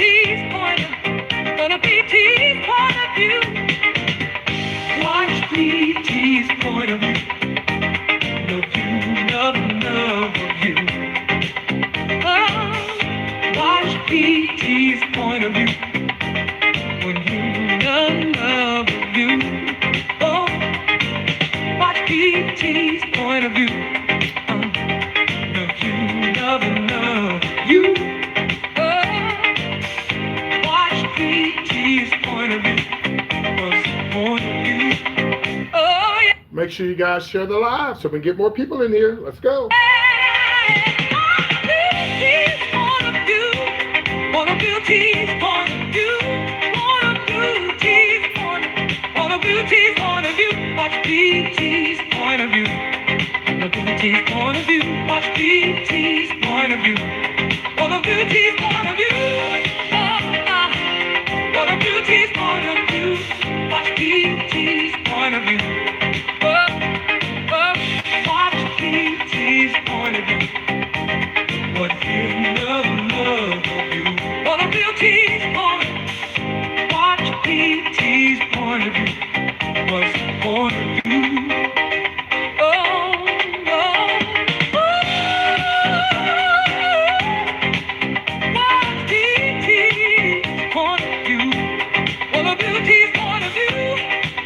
PT's point of view. Watch PT's point of view. No view, love of you. Watch PT's point of view. When you love of you. Oh, watch PT's point of view. No view, love you. Watch PT's point of view. Point of view. Oh, yeah. Make sure you guys share the live so we can get more people in here. Let's go. Watch PT's point of view. The PT's point of view. Watch PT's point of view. For the PT's point of view. For the PT's point of view. Watch PT's point of view. Watch PT's point of view. What you love of you. For the PT's point of view. Watch PT's point of view. What's the point of view? Oh, oh, oh. Watch PT's point of view. For the beauty's point of view.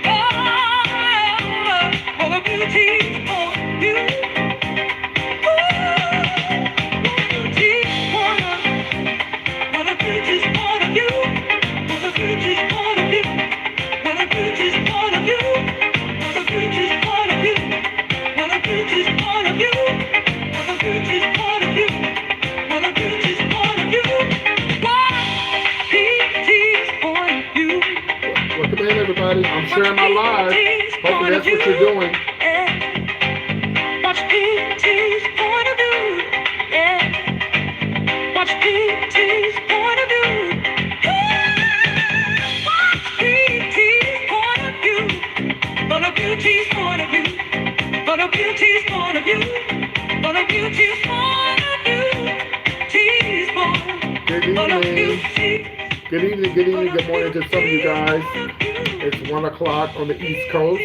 Oh, for the beauty's point of view. For the beauty's point of view. For the beauty's point of view. For the beauty's point of view. Welcome in, everybody. I'm sharing my live. Hopefully that's what you're doing. Watch PT's point of view. Yeah. Watch PT's point of view. Watch PT's point of view. For the beauty's point of view. For the beauty's point of view. For the beauty's point of view. T's point. Good evening. Good evening, good evening, good morning to some of you guys. It's 1 o'clock on the East Coast.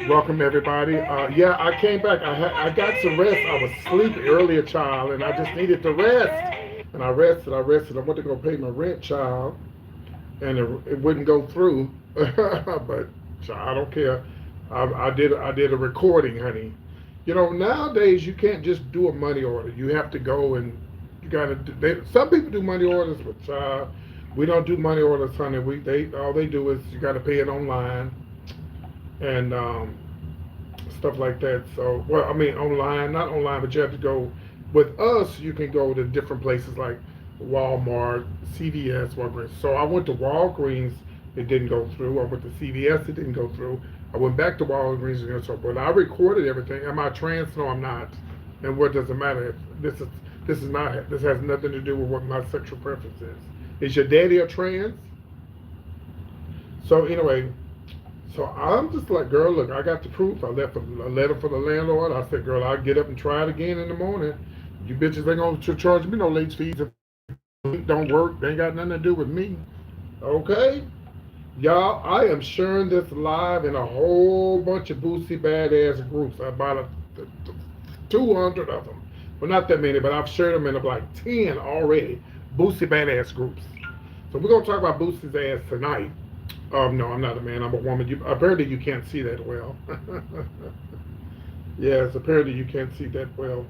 Welcome, everybody. Yeah, I came back. I got some rest. I was sleepy earlier, child, and I just needed to rest. And I rested. I went to go pay my rent, child, and it wouldn't go through. But, child, I don't care. I did a recording, honey. You know, nowadays you can't just do a money order. You have to go and you got to. Some people do money orders, but child. We don't do money orders, honey. All they do is you got to pay it online and stuff like that. So, well, I mean online, not online, but you have to go. With us, you can go to different places like Walmart, CVS, Walgreens. So I went to Walgreens, it didn't go through. I went to CVS, it didn't go through. I went back to Walgreens again. So, but I recorded everything. Am I trans? No, I'm not. And what does it matter? This has nothing to do with what my sexual preference is. Is your daddy a trans? So anyway, so I'm just like, girl, look, I got the proof. I left a letter for the landlord. I said, girl, I'll get up and try it again in the morning. You bitches ain't gonna charge me no late fees if it don't work. They ain't got nothing to do with me. Okay? Y'all, I am sharing this live in a whole bunch of boosie badass groups. I bought 200 of them. Well, not that many, but I've shared them in like 10 already. Boosie badass groups. So we're gonna talk about Boosie's ass tonight. No, I'm not a man. I'm a woman. Apparently you can't see that well. Yes, apparently you can't see that well.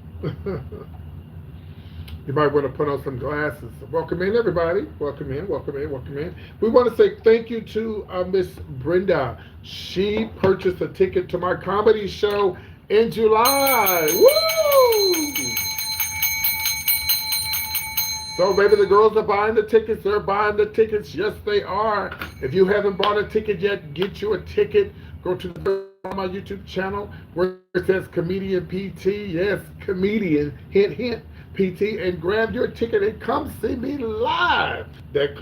You might want to put on some glasses. Welcome in, everybody. Welcome in, welcome in, welcome in. We want to say thank you to Miss Brenda. She purchased a ticket to my comedy show in July. Woo! So, baby, the girls are buying the tickets. They're buying the tickets. Yes, they are. If you haven't bought a ticket yet, get you a ticket. Go to my YouTube channel where it says Comedian PT. Yes, Comedian, hint, hint, PT. And grab your ticket and come see me live. That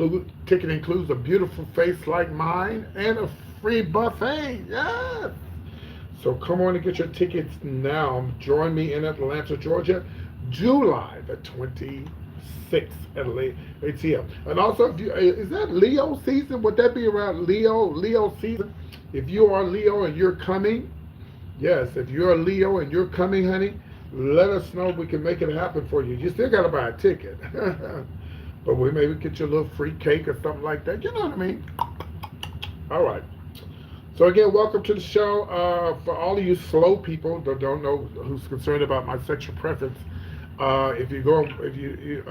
ticket includes a beautiful face like mine and a free buffet. Yes. So come on and get your tickets now. Join me in Atlanta, Georgia, July the 24th. 6 at ATM. And also, if you, is that Leo season? Would that be around Leo season? If you are Leo and you're coming, yes, if you're a Leo and you're coming, honey, let us know. We can make it happen for you. You still got to buy a ticket. But we maybe get you a little free cake or something like that. You know what I mean? All right. So again, welcome to the show. For all of you slow people that don't know who's concerned about my sexual preference, if you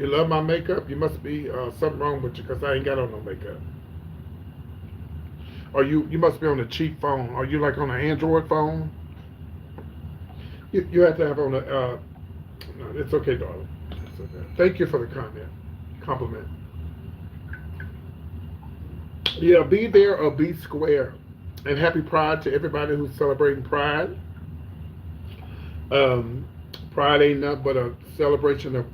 love my makeup, you must be something wrong with you because I ain't got on no makeup. Or you must be on a cheap phone. Are you like on an Android phone? You have to have on a. No, it's okay, darling. It's okay. Thank you for the compliment. Yeah, be there or be square. And happy Pride to everybody who's celebrating Pride. Pride ain't nothing but a celebration of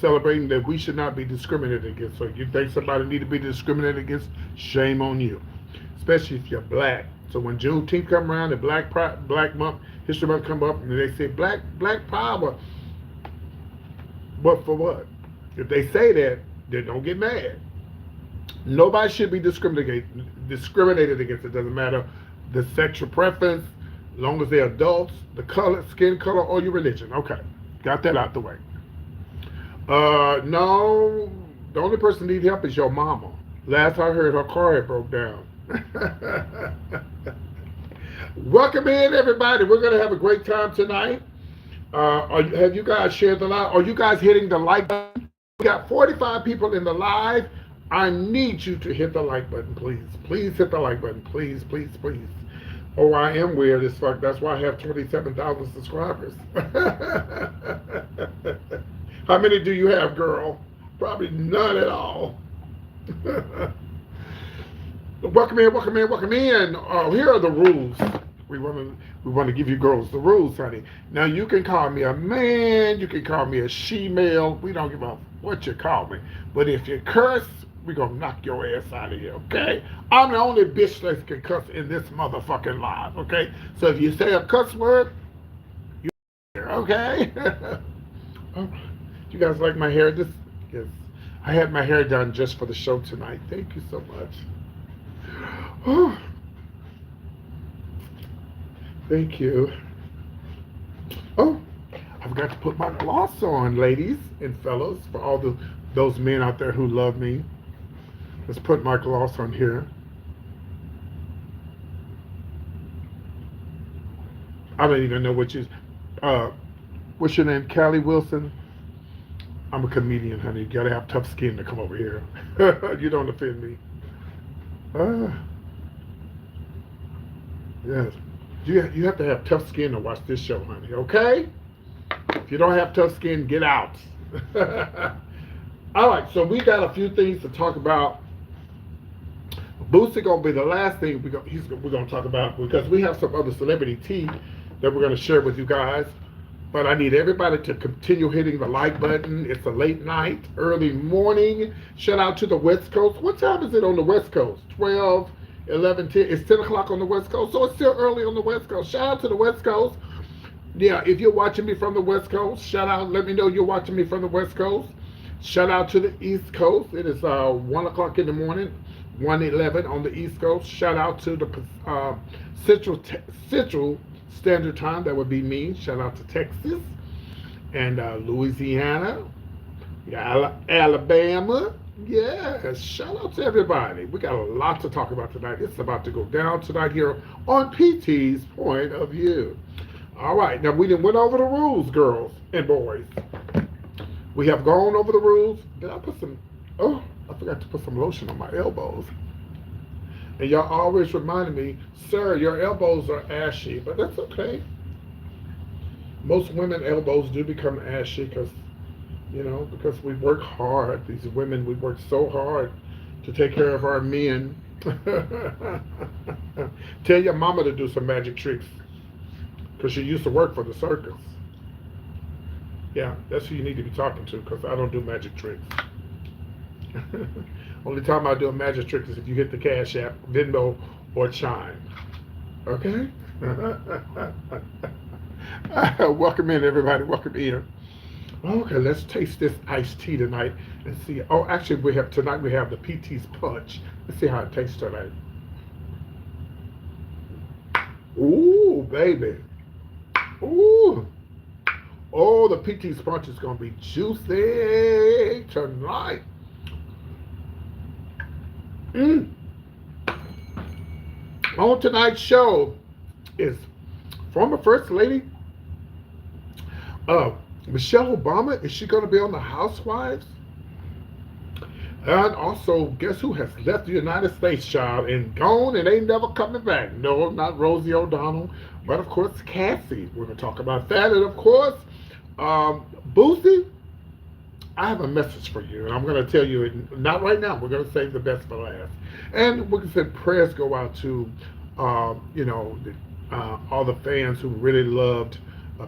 celebrating that we should not be discriminated against. So if you think somebody need to be discriminated against, shame on you. Especially if you're black. So when Juneteenth come around and Black Month, History Month come up, and they say Black Power, but for what? If they say that, then don't get mad. Nobody should be discriminated against. It doesn't matter the sexual preference, as long as they're adults, the color, skin color, or your religion. Okay, got that out the way. No, the only person who needs help is your mama. Last I heard, her car had broke down. Welcome in, everybody. We're gonna have a great time tonight. Have you guys shared the live? Are you guys hitting the like button? We got 45 people in the live. I need you to hit the like button, please. Please hit the like button, please, please, please. Oh, I am weird as fuck. That's why I have 27,000 subscribers. How many do you have, girl? Probably none at all. Welcome in, welcome in, welcome in. Here are the rules. We want to give you girls the rules, honey. Now you can call me a man, you can call me a she-male. We don't give a what you call me. But if you curse, we're gonna knock your ass out of here, okay? I'm the only bitch that can cuss in this motherfucking live, okay? So if you say a cuss word, you okay? Oh, you guys like my hair? Yes, I had my hair done just for the show tonight. Thank you so much. Oh, thank you. Oh, I forgot to put my gloss on, ladies and fellas, for all those men out there who love me. Let's put my gloss on here. I don't even know what's your name, Callie Wilson? I'm a comedian, honey. You gotta have tough skin to come over here. You don't offend me. Yes. You have to have tough skin to watch this show, honey, okay? If you don't have tough skin, get out. All right, so we got a few things to talk about. Boosie gonna be the last thing we're gonna talk about because we have some other celebrity tea that we're gonna share with you guys. But I need everybody to continue hitting the like button. It's a late night, early morning. Shout out to the West Coast. What time is it on the West Coast? 12, 11, 10. It's 10 o'clock on the West Coast, so it's still early on the West Coast. Shout out to the West Coast. Yeah, if you're watching me from the West Coast, shout out. Let me know you're watching me from the West Coast. Shout out to the East Coast. It is 1 o'clock in the morning, 1:11 on the East Coast. Shout out to the Central Standard Time. That would be me. Shout out to Texas and Louisiana, Alabama. Yes, shout out to everybody. We got a lot to talk about tonight. It's about to go down tonight here on PT's Point of View. All right, now we went over the rules, girls and boys. We have gone over the rules. Did I put some, I forgot to put some lotion on my elbows. And y'all always reminded me, sir, your elbows are ashy, but that's okay. Most women elbows do become ashy because we work hard. These women, we work so hard to take care of our men. Tell your mama to do some magic tricks because she used to work for the circus. Yeah, that's who you need to be talking to because I don't do magic tricks. Only time I do a magic trick is if you hit the Cash App, Venmo, or Chime. Okay? Welcome in, everybody. Welcome in. Okay, let's taste this iced tea tonight and see. Oh, actually, we have the PT's Punch. Let's see how it tastes tonight. Ooh, baby. Ooh. Oh, the PT's Punch is gonna be juicy tonight. Mm. On tonight's show is former First Lady uh, Michelle Obama. Is she gonna be on the Housewives? And also, guess who has left the United States, child, and gone and ain't never coming back? No, not Rosie O'Donnell, but of course, Cassie. We're going to talk about that. And of course, Boosie, I have a message for you, and I'm going to tell you it not right now. We're going to save the best for last. And we're going to say prayers go out to, all the fans who really loved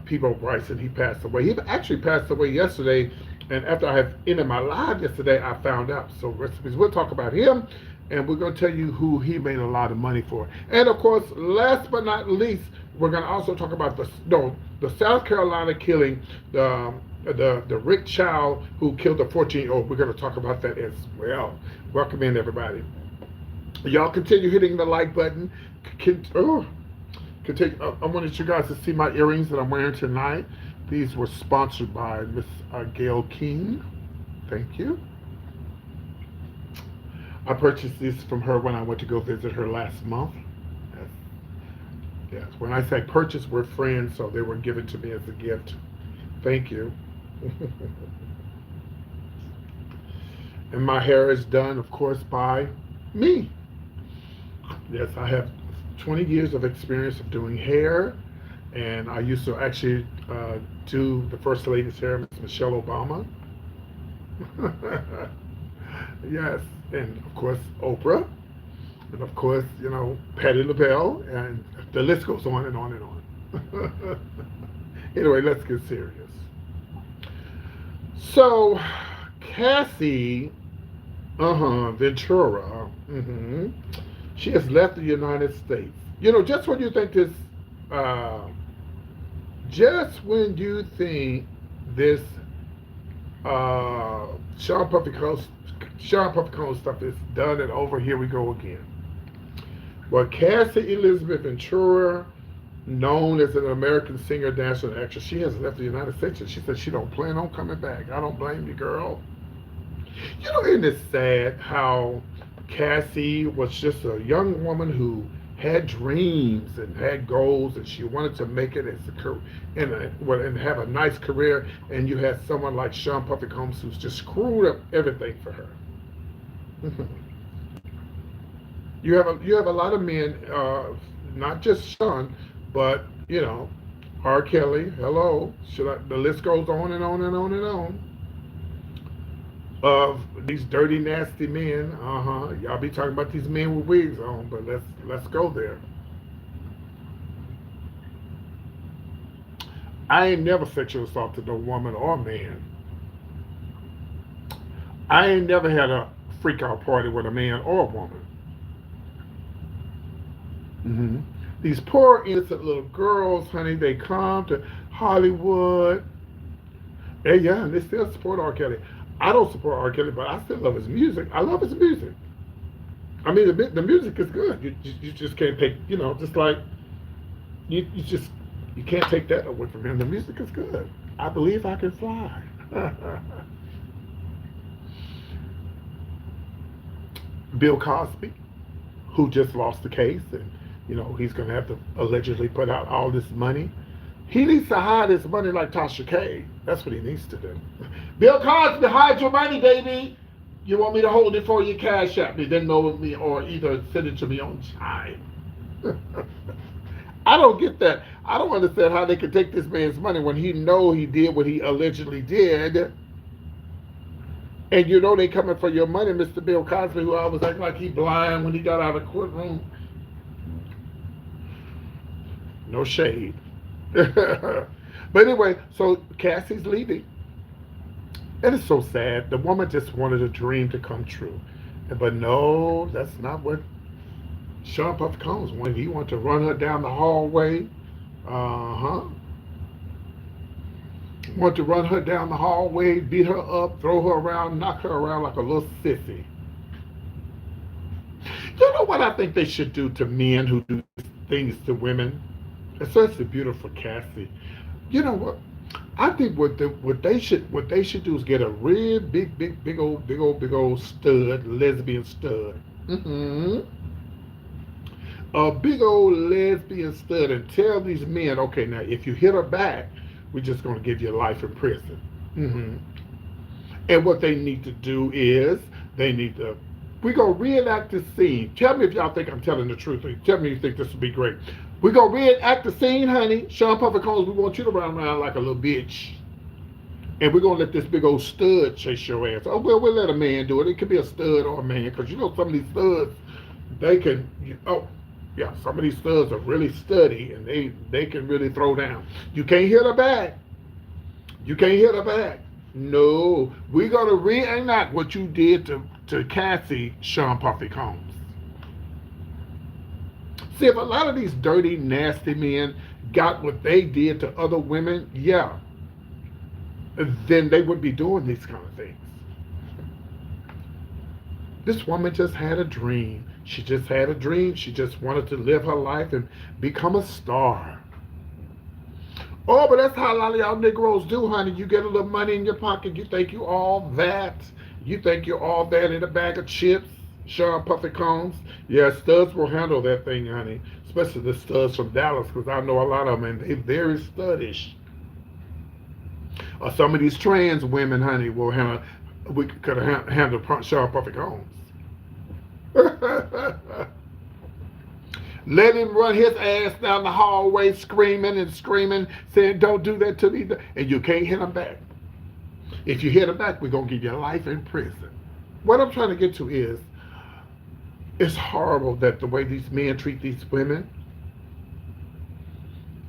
Peebo Bryson. He passed away. He actually passed away yesterday. And after I had ended my live yesterday, I found out. So recipes, we'll talk about him, and we're going to tell you who he made a lot of money for. And of course, last but not least, we're going to also talk about the South Carolina killing, the Rick Child who killed the 14-year-old. We're going to talk about that as well. Welcome in, everybody. Y'all continue hitting the like button. Continue. I wanted you guys to see my earrings that I'm wearing tonight. These were sponsored by Miss Gail King. Thank you. I purchased these from her when I went to go visit her last month. Yes. When I say purchase, we're friends, so they were given to me as a gift. Thank you. And my hair is done, of course, by me. Yes, I have 20 years of experience of doing hair. And I used to actually do the First Lady's hair, Miss Michelle Obama. Yes, and of course Oprah, and of course Patti LaBelle, and the list goes on and on and on. Anyway, let's get serious. So Cassie, Ventura, she has left the United States. Just when you think this. Just when you think this Sean Puffy Combs stuff is done and over, here we go again. Well, Cassie Elizabeth Ventura, known as an American singer, dancer, and actress, she has left the United States, and she said she don't plan on coming back. I don't blame you, girl. Isn't it sad how Cassie was just a young woman who had dreams and had goals, and she wanted to make it as and have a nice career, and you had someone like Sean Puffy Combs who's just screwed up everything for her. You have a lot of men, not just Sean, but R. Kelly. Hello, the list goes on and on and on and on. Of these dirty, nasty men. Y'all be talking about these men with wigs on, but let's go there. I ain't never sexual assaulted no woman or man. I ain't never had a freak out party with a man or a woman. These poor innocent little girls, honey, they come to Hollywood. And they still support R. Kelly. I don't support R. Kelly, but I still love his music. I love his music. I mean, the music is good. You just can't take, just like you can't take that away from him. The music is good. I believe I can fly. Bill Cosby, who just lost the case, and he's going to have to allegedly put out all this money. He needs to hide his money like Tasha K. That's what he needs to do. Bill Cosby, hide your money, baby. You want me to hold it for you? Cash at me, then know me, or either send it to me on time. I don't get that. I don't understand how they could take this man's money when he did what he allegedly did. And they coming for your money, Mr. Bill Cosby, who always act like he blind when he got out of the courtroom. No shade. But anyway, so Cassie's leaving. And it's so sad. The woman just wanted a dream to come true. But no, that's not what Sean Puffy Combs wanted. He wanted to run her down the hallway. Want to run her down the hallway, beat her up, throw her around, knock her around like a little sissy. You know what I think they should do to men who do these things to women? Especially beautiful Cassie. You know what? I think what they should do is get a real big old stud, lesbian stud. A big old lesbian stud and tell these men, okay, now if you hit her back, we're just gonna give you life in prison. And what they need to do is they need to we're gonna reenact this scene. Tell me if y'all think I'm telling the truth. Tell me if you think this would be great. We're gonna reenact the scene, honey. Sean Puffy Combs, we want you to run around like a little bitch. And we're gonna let this big old stud chase your ass. Oh well, we'll let a man do it. It could be a stud or a man, because you know some of these studs, they can. Oh, yeah, some of these studs are really sturdy and they can really throw down. You can't hit her back. You can't hit her back. No, we're gonna reenact what you did to Cassie, Sean Puffy Combs. See, if a lot of these dirty, nasty men got what they did to other women, yeah, then they would be doing these kind of things. This woman just had a dream. She just had a dream. She just wanted to live her life and become a star. Oh, but that's how a lot of y'all Negroes do, honey. You get a little money in your pocket. You think you all that. You think you're all that in a bag of chips. Sean Puffy Combs. Yeah, studs will handle that thing, honey. Especially the studs from Dallas, because I know a lot of them, and they're very studdish. Or some of these trans women, honey, will handle. We could have handled Sean Puffy Combs. Let him run his ass down the hallway screaming and screaming, saying, don't do that to me. And you can't hit him back. If you hit him back, we're going to give you life in prison. What I'm trying to get to is, it's horrible that the way these men treat these women,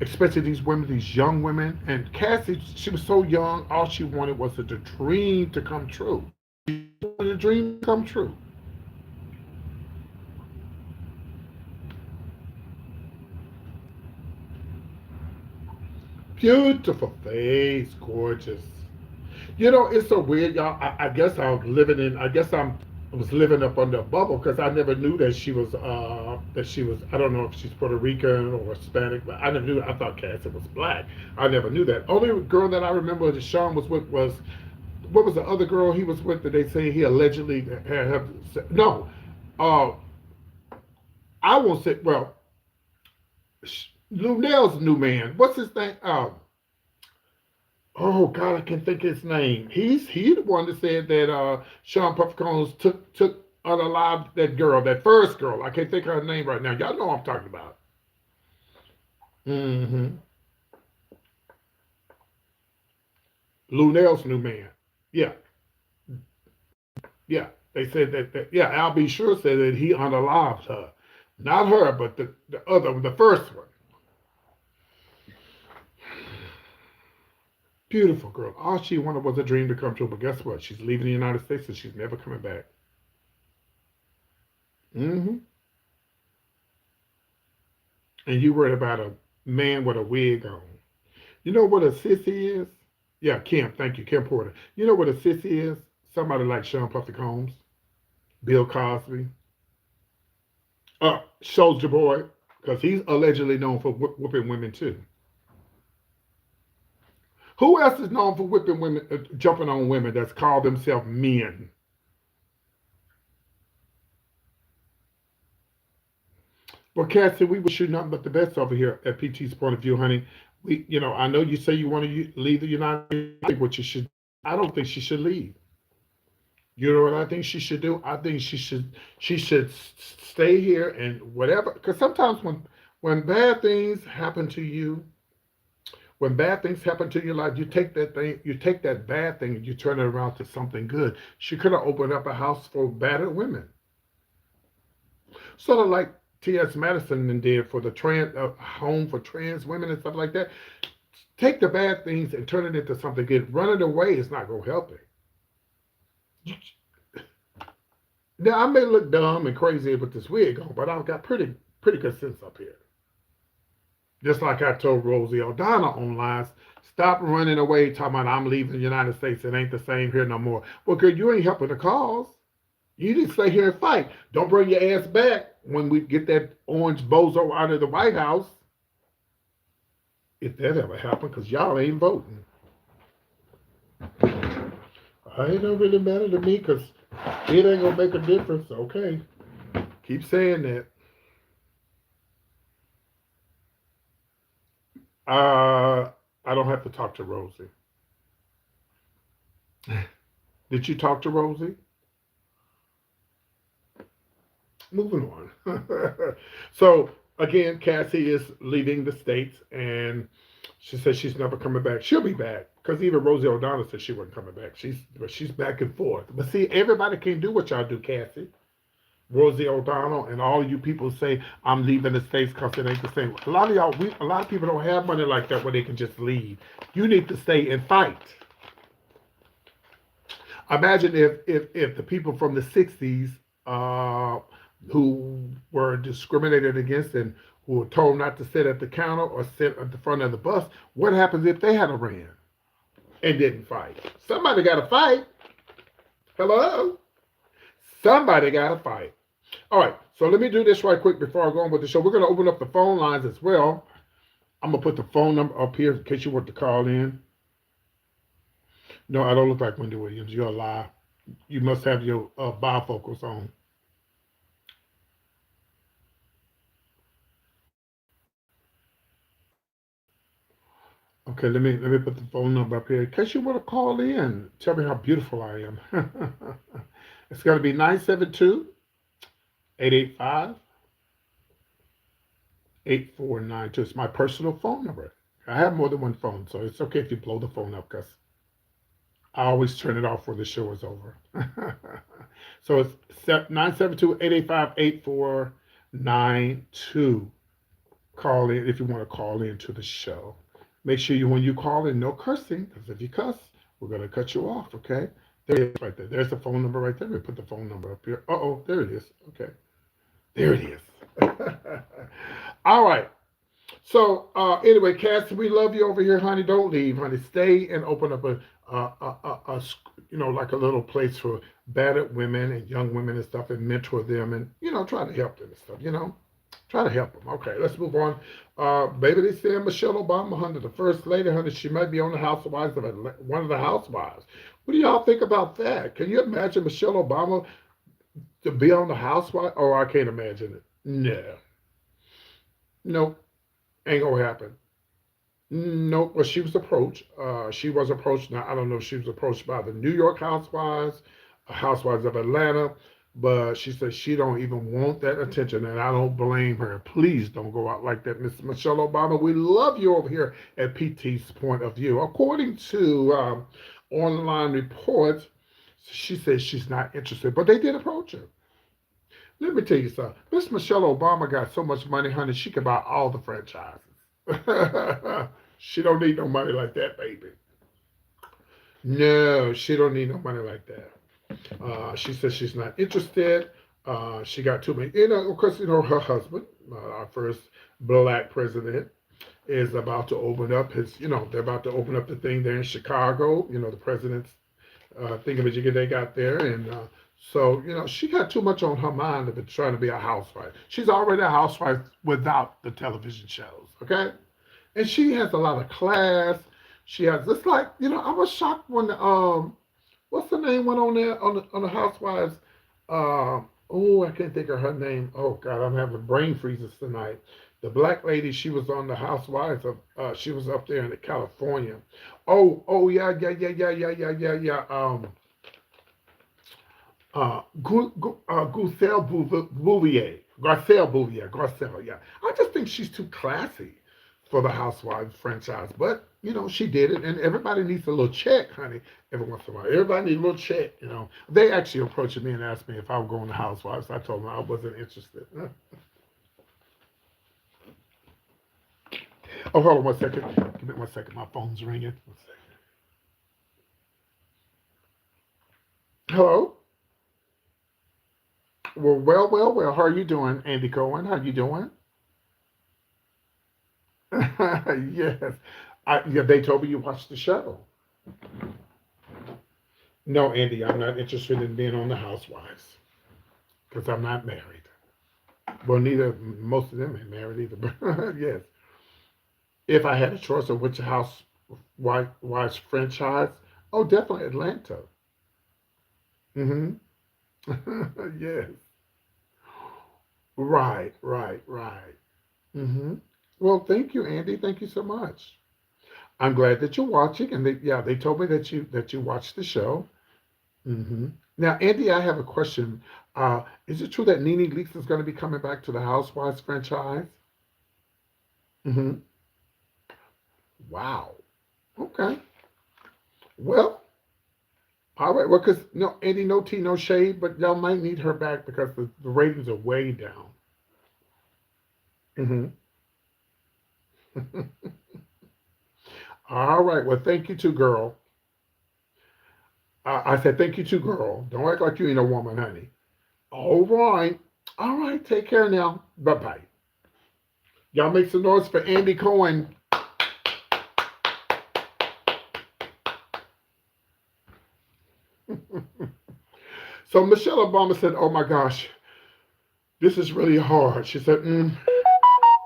especially these women, these young women. And Cassie, she was so young, all she wanted was the dream to come true. She wanted the dream to come true. Beautiful face, gorgeous. You know, it's so weird, y'all. I guess I was living up under a bubble because I never knew that she was. I don't know if she's Puerto Rican or Hispanic, but I never knew. I thought Cassie was black. I never knew that. Only girl that I remember that Sean was with was, what was the other girl he was with that they say he allegedly had no. Uh, I won't say. Well, Lunel's new man. What's his name? Oh God, I can't think of his name. He the one that said that Sean Puffy Combs took unalived that girl, that first girl. I can't think of her name right now. Y'all know what I'm talking about. Mm-hmm. Lunel's new man. Yeah, yeah. They said that yeah, Al B. Sure said that he unalived her. Not her, but the other, the first one. Beautiful girl. All she wanted was a dream to come true. But guess what? She's leaving the United States and she's never coming back. Hmm. And you worried about a man with a wig on. You know what a sissy is? Yeah, Kim. Thank you, Kim Porter. You know what a sissy is? Somebody like Sean Puffy Combs, Bill Cosby, Soldier Boy, because he's allegedly known for whooping women too. Who else is known for whipping women, jumping on women that's called themselves men? Well, Cassie, we wish you nothing but the best over here at PT's Point of View, honey. I know you say you want to leave the United States. I think what you should. I don't think she should leave. You know what I think she should do? I think she should stay here and whatever. Because sometimes when bad things happen to you, when bad things happen to your life, you take that bad thing and you turn it around to something good. She could have opened up a house for battered women, sort of like T.S. Madison did for the home for trans women and stuff like that. Take the bad things and turn it into something good. Running away is not going to help it. Now I may look dumb and crazy with this wig on, but I've got pretty good sense up here. Just like I told Rosie O'Donnell online, stop running away talking about I'm leaving the United States. It ain't the same here no more. Well, girl, you ain't helping the cause. You need to stay here and fight. Don't bring your ass back when we get that orange bozo out of the White House. If that ever happened, because y'all ain't voting. It don't really matter to me because it ain't going to make a difference. Okay. Keep saying that. I don't have to talk to Rosie. Did you talk to Rosie? Moving on. So again, Cassie is leaving the states, and she says she's never coming back. She'll be back because even Rosie O'Donnell said she wasn't coming back. She's back and forth. But see, everybody can't do what y'all do, Cassie. Rosie O'Donnell and all you people say I'm leaving the states because it ain't the same. A lot of y'all, a lot of people don't have money like that where they can just leave. You need to stay and fight. Imagine if the people from the '60s who were discriminated against and who were told not to sit at the counter or sit at the front of the bus, what happens if they had a ran and didn't fight? Somebody got to fight. Hello? Somebody got to fight. All right, so let me do this right quick before I go on with the show. We're going to open up the phone lines as well. I'm going to put the phone number up here in case you want to call in. No, I don't look like Wendy Williams. You're a lie. You must have your bifocals on. Okay, let me put the phone number up here in case you want to call in. Tell me how beautiful I am. It's going to be 972-885-8492. It's my personal phone number. I have more than one phone, so it's okay if you blow the phone up because I always turn it off when the show is over. So it's 972-885-8492. Call in if you want to call in to the show. Make sure when you call in, no cursing, because if you cuss, we're going to cut you off, okay? There it is right there. There's the phone number right there. We put the phone number up here. Uh-oh, there it is. Okay. There it is. All right. So anyway, Cassie, we love you over here, honey. Don't leave, honey. Stay and open up like a little place for battered women and young women and stuff, and mentor them, and try to help them and stuff. Try to help them. Okay, let's move on. Maybe they say Michelle Obama, honey, the first lady, honey, she might be on the Housewives of one of the Housewives. What do y'all think about that? Can you imagine Michelle Obama to be on the Housewives? Oh, I can't imagine it. No. Nope. Ain't gonna happen. Nope. Well, she was approached. She was approached. Now I don't know if she was approached by the New York Housewives, Housewives of Atlanta, but she said she don't even want that attention, and I don't blame her. Please don't go out like that, Miss Michelle Obama. We love you over here at PT's Point of View. According to online reports, she says she's not interested, but they did approach her. Let me tell you something. Miss Michelle Obama got so much money, honey, she can buy all the franchises. She don't need no money like that, baby. No, she don't need no money like that. She says she's not interested. She got too many. Of course, her husband, our first black president, is about to open up they're about to open up the thing there in Chicago. The president's thingamajigger they got there, and so she got too much on her mind of trying to be a housewife. She's already a housewife without the television shows, okay? And she has a lot of class. She has it's like I was shocked when what's the name went on there on the Housewives. I can't think of her name. Oh God, I'm having brain freezes tonight. The black lady, she was on the Housewives of. She was up there in California. Oh yeah. Garcelle Bouvier, yeah. I just think she's too classy for the Housewives franchise, but she did it, and everybody needs a little check, honey. Every once in a while, everybody needs a little check. They actually approached me and asked me if I would go on the Housewives. I told them I wasn't interested. Oh, hold on 1 second. Give me 1 second. My phone's ringing. 1 second. Hello. Well. How are you doing, Andy Cohen? How you doing? Yes. Yeah, they told me you watched the show. No, Andy, I'm not interested in being on the Housewives because I'm not married. Well, neither most of them ain't married either. But yes, if I had a choice of which Housewives franchise, oh, definitely Atlanta. Mm-hmm. Yes. Right, right, right. Mm-hmm. Well, thank you, Andy. Thank you so much. I'm glad that you're watching, and yeah, they told me that you watched the show. Hmm. Now, Andy, I have a question. Is it true that Nene Leakes is going to be coming back to the Housewives franchise? Hmm. Wow. Okay. Well, all right. Well, because no, Andy, no tea, no shade, but y'all might need her back because the ratings are way down. Hmm. All right. Well, thank you too, girl. I said thank you too, girl. Don't act like you ain't a woman, honey. All right. All right. Take care now. Bye bye. Y'all make some noise for Andy Cohen. So Michelle Obama said, "Oh my gosh, this is really hard." She said,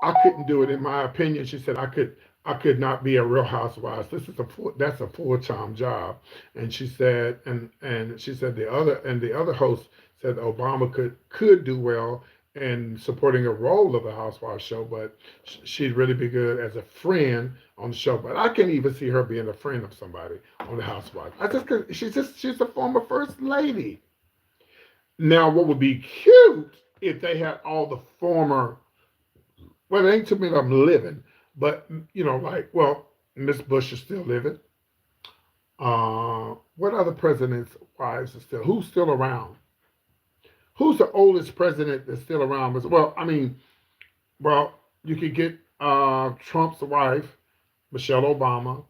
"I couldn't do it. In my opinion," she said, I could not be a Real Housewives. That's a full time job." And she said, and she said the other host said Obama could do well in supporting a role of a housewife show, but she'd really be good as a friend on the show. But I can't even see her being a friend of somebody on the housewife. I just she's a former first lady. Now, what would be cute if they had all the former, well, it ain't too many of them living, but like, well, Miss Bush is still living. What other presidents' wives are still? Who's still around? Who's the oldest president that's still around? Well, I mean, well, you could get Trump's wife, Michelle Obama,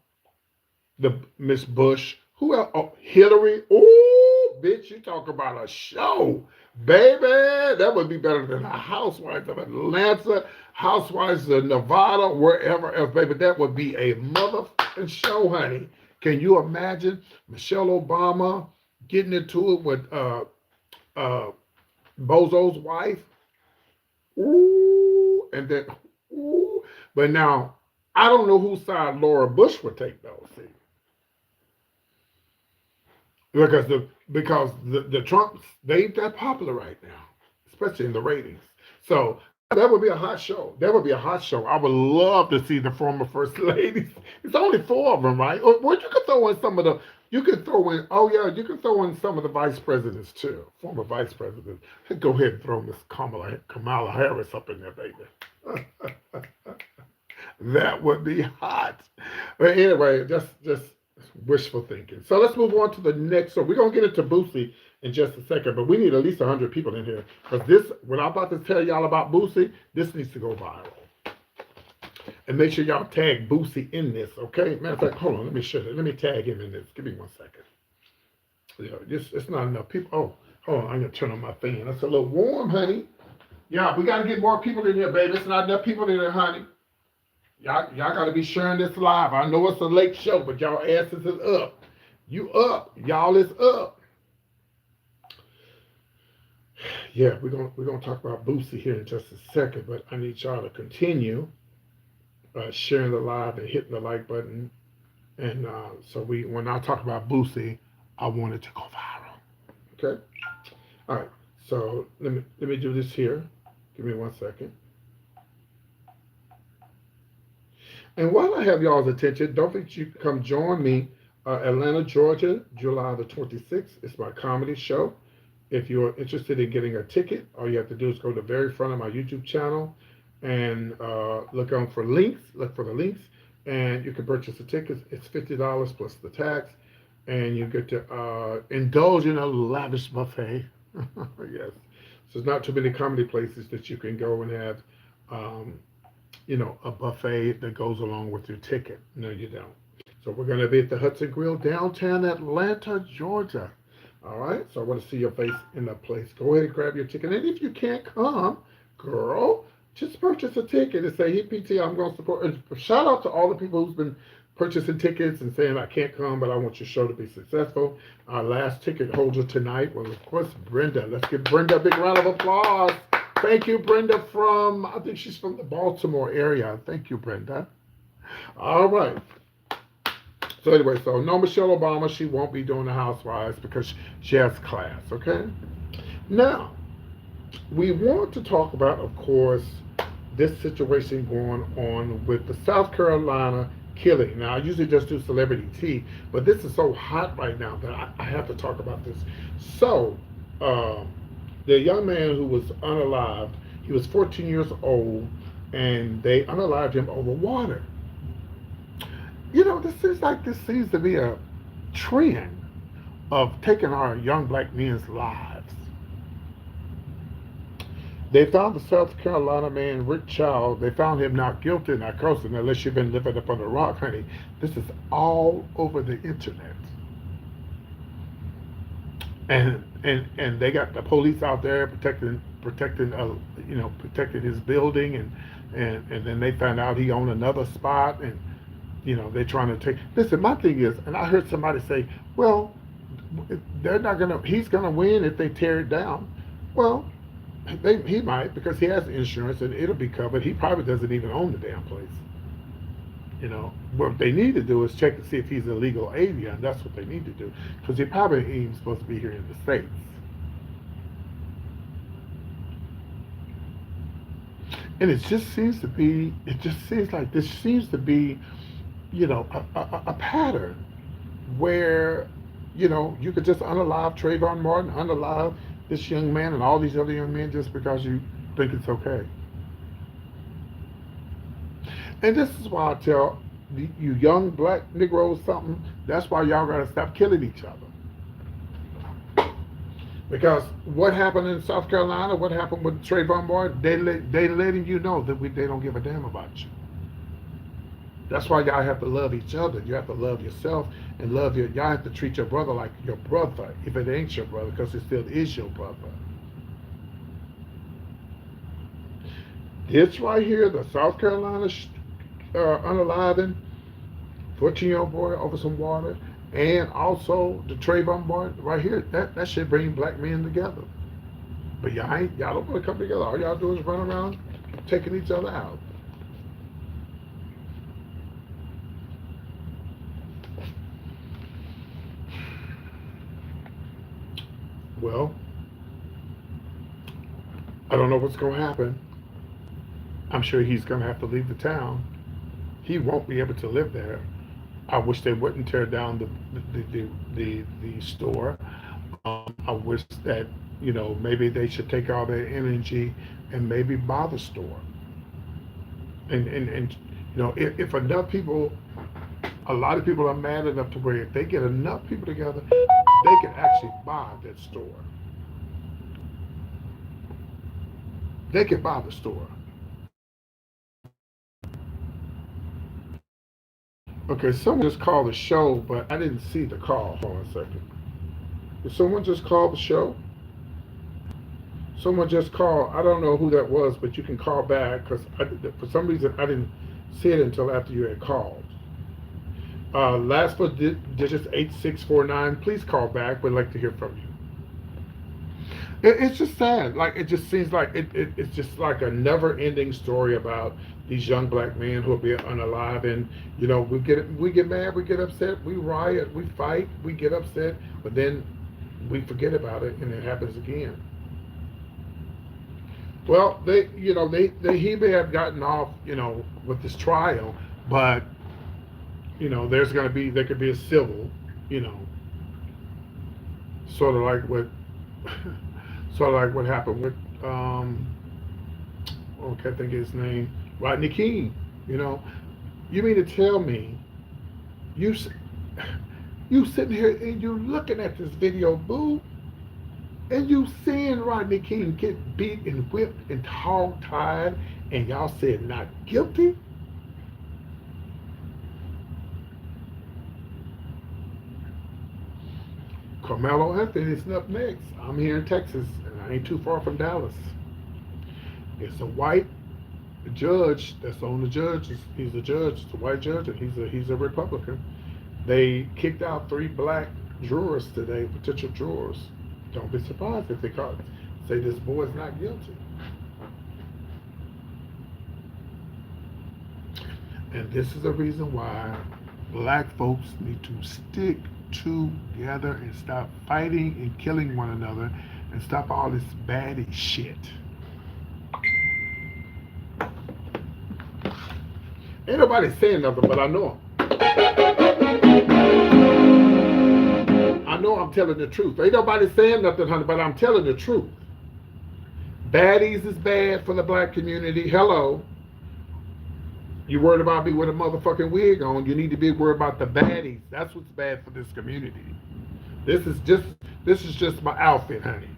the Miss Bush. Who else? Oh, Hillary. Oh, bitch, you talk about a show, baby. That would be better than a Housewives of Atlanta, Housewives of Nevada, wherever else, baby. That would be a motherfucking show, honey. Can you imagine Michelle Obama getting into it with uh, Bozo's wife? Ooh, and then ooh. But now I don't know whose side Laura Bush would take though. See, because the Trumps they ain't that popular right now, especially in the ratings. So that would be a hot show. That would be a hot show. I would love to see the former first ladies. It's only four of them, right? Or you could throw in some of the. You could throw in. Oh yeah, you could throw in some of the vice presidents too. Former vice presidents. Go ahead and throw Miss Kamala Harris up in there, baby. That would be hot. But anyway, just wishful thinking. So let's move on to the next. So we're gonna get into Boosie in just a second, but we need at least 100 people in here because this, what I'm about to tell y'all about Boosie, this needs to go viral. And make sure y'all tag Boosie in this, okay? Matter of fact, hold on, let me show you. Let me tag him in this. Give me 1 second. It's not enough people. Oh, hold on, I'm gonna turn on my fan. That's a little warm, honey. Yeah, we gotta get more people in here, baby. It's not enough people in here, honey. Y'all gotta be sharing this live. I know it's a late show, but y'all asses is up. You up. Y'all is up. Yeah, we're gonna talk about Boosie here in just a second, but I need y'all to continue sharing the live and hitting the like button. And so when I talk about Boosie, I want it to go viral. Okay. All right. So let me do this here. Give me 1 second. And while I have y'all's attention, don't forget you can come join me, Atlanta, Georgia, July the 26th. It's my comedy show. If you're interested in getting a ticket, all you have to do is go to the very front of my YouTube channel and look on for links. Look for the links, and you can purchase the tickets. It's $50 plus the tax, and you get to indulge in a lavish buffet. Yes, so there's not too many comedy places that you can go and have, um, a buffet that goes along with your ticket. No, you don't. So we're going to be at the Hudson Grill, downtown Atlanta, Georgia. All right. So I want to see your face in the place. Go ahead and grab your ticket. And if you can't come, girl, just purchase a ticket and say, "Hey, PT, I'm going to support." And shout out to all the people who's been purchasing tickets and saying, "I can't come, but I want your show to be successful." Our last ticket holder tonight was, of course, Brenda. Let's give Brenda a big round of applause. Thank you, Brenda, from, I think she's from the Baltimore area. Thank you, Brenda. All right. So anyway, so no Michelle Obama. She won't be doing the Housewives because she has class, okay? Now, we want to talk about, of course, this situation going on with the South Carolina killing. Now, I usually just do celebrity tea, but this is so hot right now that I have to talk about this. So, the young man who was unalived, he was 14 years old, and they unalived him over water. This seems to be a trend of taking our young black men's lives. They found the South Carolina man, Rick Child. They found him not guilty, not cursing, unless you've been living up on the rock, honey. This is all over the internet. And they got the police out there protecting his building, and then they found out he owned another spot, and they're trying to take. Listen, my thing is, and I heard somebody say, well, they're not gonna. He's gonna win if they tear it down. Well, he might, because he has insurance and it'll be covered. He probably doesn't even own the damn place. What they need to do is check to see if he's a legal alien. That's what they need to do, because he probably ain't even supposed to be here in the States. And it just seems like this seems to be, a pattern where, you could just unalive Trayvon Martin, unalive this young man and all these other young men just because you think it's okay. And this is why I tell you young black Negroes something. That's why y'all gotta stop killing each other. Because what happened in South Carolina, what happened with Trayvon Martin, they letting you know that they don't give a damn about you. That's why y'all have to love each other. You have to love yourself and y'all have to treat your brother like your brother, if it ain't your brother, because it still is your brother. This right here, the South Carolina unaliving 14-year-old boy over some water, and also the Trayvon Martin right here, that should bring black men together. But y'all don't want to come together. All y'all do is run around taking each other out. Well, I don't know what's going to happen. I'm sure he's going to have to leave the town. He won't be able to live there. I wish they wouldn't tear down the store. I wish that maybe they should take all their energy and maybe buy the store. And if enough people, a lot of people are mad enough to where if they get enough people together, they can actually buy that store. They can buy the store. Okay, someone just called the show, but I didn't see the call. Hold on a second. Did someone just call the show? Someone just called. I don't know who that was, but you can call back, because for some reason I didn't see it until after you had called. Last four digits 8649. Please call back. We'd like to hear from you. It's just sad. Like, it just seems like it's just like a never-ending story about these young black men who will be unalive, and we get mad, we get upset, we riot, we fight, we get upset, but then we forget about it, and it happens again. Well, he may have gotten off, with this trial, but there could be a civil, sort of like what, happened with, I can't think of his name, Rodney King. You mean to tell me, you sitting here and you looking at this video, boo, and you seeing Rodney King get beat and whipped and hog-tied, and y'all said not guilty? Carmelo Anthony's up next. I'm here in Texas, and I ain't too far from Dallas. It's a white The judge that's on the judge, he's a judge, it's a white judge, and he's a Republican. They kicked out 3 black jurors today, potential jurors. Don't be surprised if they say this boy's not guilty. And this is the reason why black folks need to stick together and stop fighting and killing one another and stop all this baddie shit. Ain't nobody saying nothing, but I know I'm telling the truth. Ain't nobody saying nothing, honey, but I'm telling the truth. Baddies is bad for the black community. Hello. You worried about me with a motherfucking wig on. You need to be worried about the baddies. That's what's bad for this community. This is just my outfit, honey.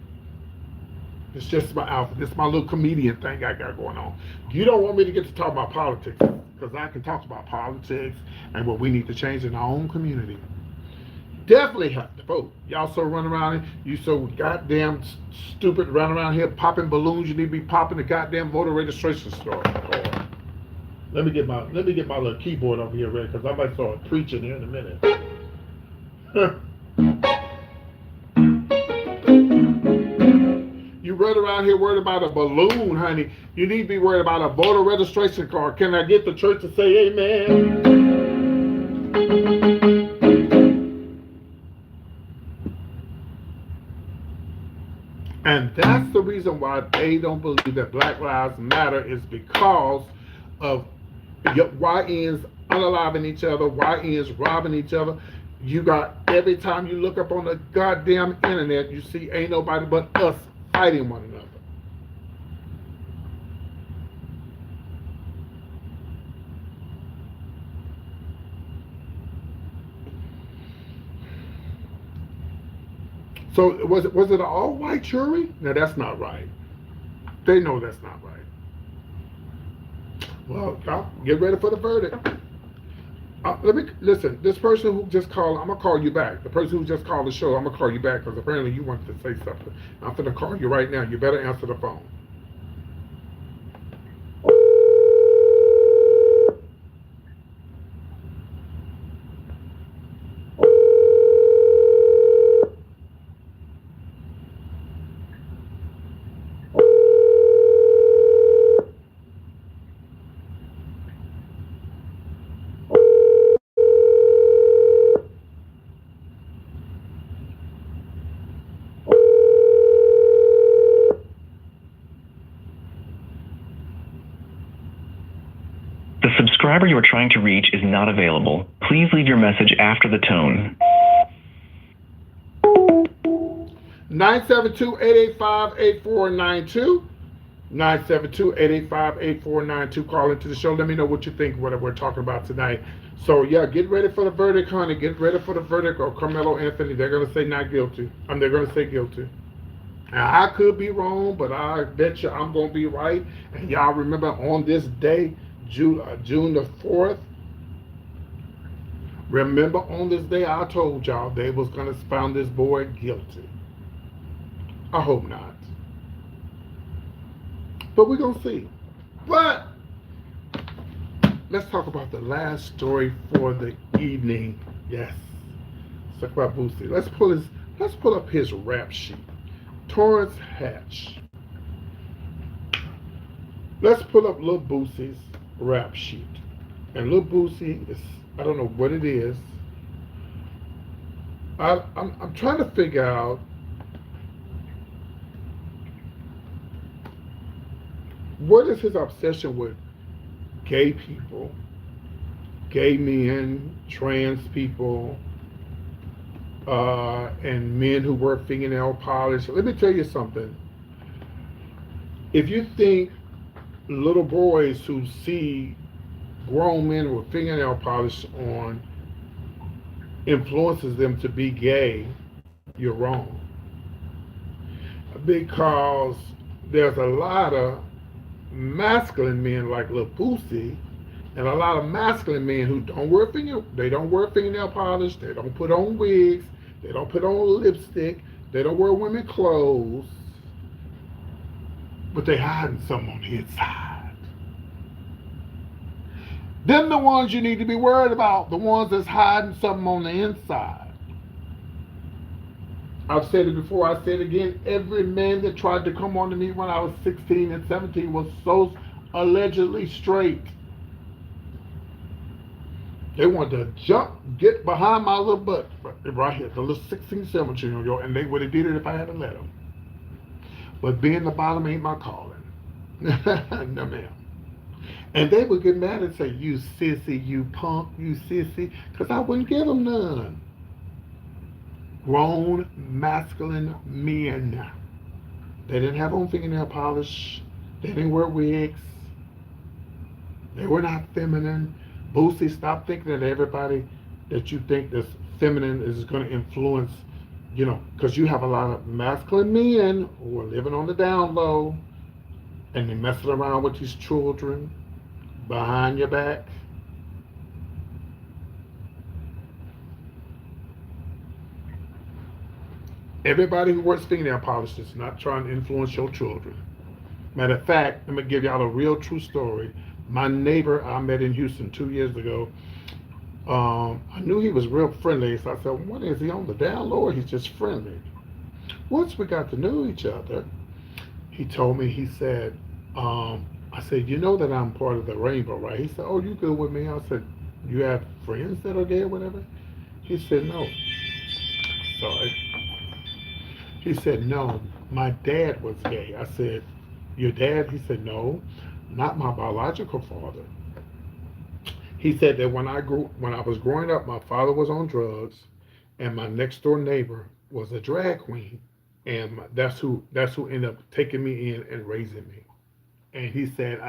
It's just my outfit. This is my little comedian thing I got going on. You don't want me to get to talk about politics, because I can talk about politics and what we need to change in our own community. Definitely have to vote. Y'all so run around, you so goddamn stupid, run around here popping balloons. You need to be popping the goddamn voter registration store. Let me get my little keyboard over here ready, because I might start preaching here in a minute. You run around here worried about a balloon, honey. You need to be worried about a voter registration card. Can I get the church to say amen? And that's the reason why they don't believe that Black Lives Matter, is because of YNs unaliving each other, YNs robbing each other. You got, every time you look up on the goddamn internet, you see ain't nobody but us fighting one another. So was it an all-white jury? No, that's not right. They know that's not right. Well, y'all get ready for the verdict. Let me listen. This person who just called, I'm gonna call you back. The person who just called the show, I'm gonna call you back, because apparently you wanted to say something. I'm gonna call you right now. You better answer the phone. The subscriber you are trying to reach is not available. Please leave your message after the tone. 972-885-8492. 972-885-8492. Call into the show. Let me know what you think, what we're talking about tonight. So, yeah, get ready for the verdict, honey. Get ready for the verdict of Carmelo Anthony. They're going to say not guilty. They're going to say guilty. Now, I could be wrong, but I bet you I'm going to be right. And y'all remember on this day, June the 4th, remember on this day I told y'all they was going to found this boy guilty. I hope not. But we're going to see. But let's talk about the last story for the evening. Yes. Let's talk about Boosie. Let's pull up his rap sheet. Torrance Hatch. Let's pull up Lil Boosie's rap sheet. And Lil Boosie is, I don't know what it is. I'm trying to figure out what is his obsession with gay people, gay men, trans people, and men who wear fingernail polish. Let me tell you something. If you think little boys who see grown men with fingernail polish on influences them to be gay, you're wrong. Because there's a lot of masculine men like Lil Boosie, and a lot of masculine men who don't wear fingernail polish, they don't put on wigs, they don't put on lipstick, they don't wear women's clothes, but they hiding something on the inside. Them the ones you need to be worried about, the ones that's hiding something on the inside. I've said it before, I say it again. Every man that tried to come on to me when I was 16 and 17 was so allegedly straight. They wanted to get behind my little butt right here, the little 16, 17 year old, and they would have did it if I had to let them. But being the bottom ain't my calling. No, ma'am. And they would get mad and say, you sissy, you punk, you sissy, because I wouldn't give them none. Grown, masculine men. They didn't have on fingernail polish. They didn't wear wigs. They were not feminine. Boosie, stop thinking that everybody that you think that's feminine is going to influence, because you have a lot of masculine men who are living on the down low and they're messing around with these children behind your back. Everybody who wears fingernail polish is not trying to influence your children. Matter of fact, let me give y'all a real true story. My neighbor I met in Houston 2 years ago, I knew he was real friendly, so I said, what is he on the down low or he's just friendly? Once we got to know each other, he told me, he said, I said, you know that I'm part of the rainbow, right? He said, oh, you good with me? I said, you have friends that are gay or whatever? He said, no. Sorry. He said, no, my dad was gay. I said, your dad? He said, no, not my biological father. He said that when I was growing up, my father was on drugs, and my next door neighbor was a drag queen, and that's who ended up taking me in and raising me. And he said,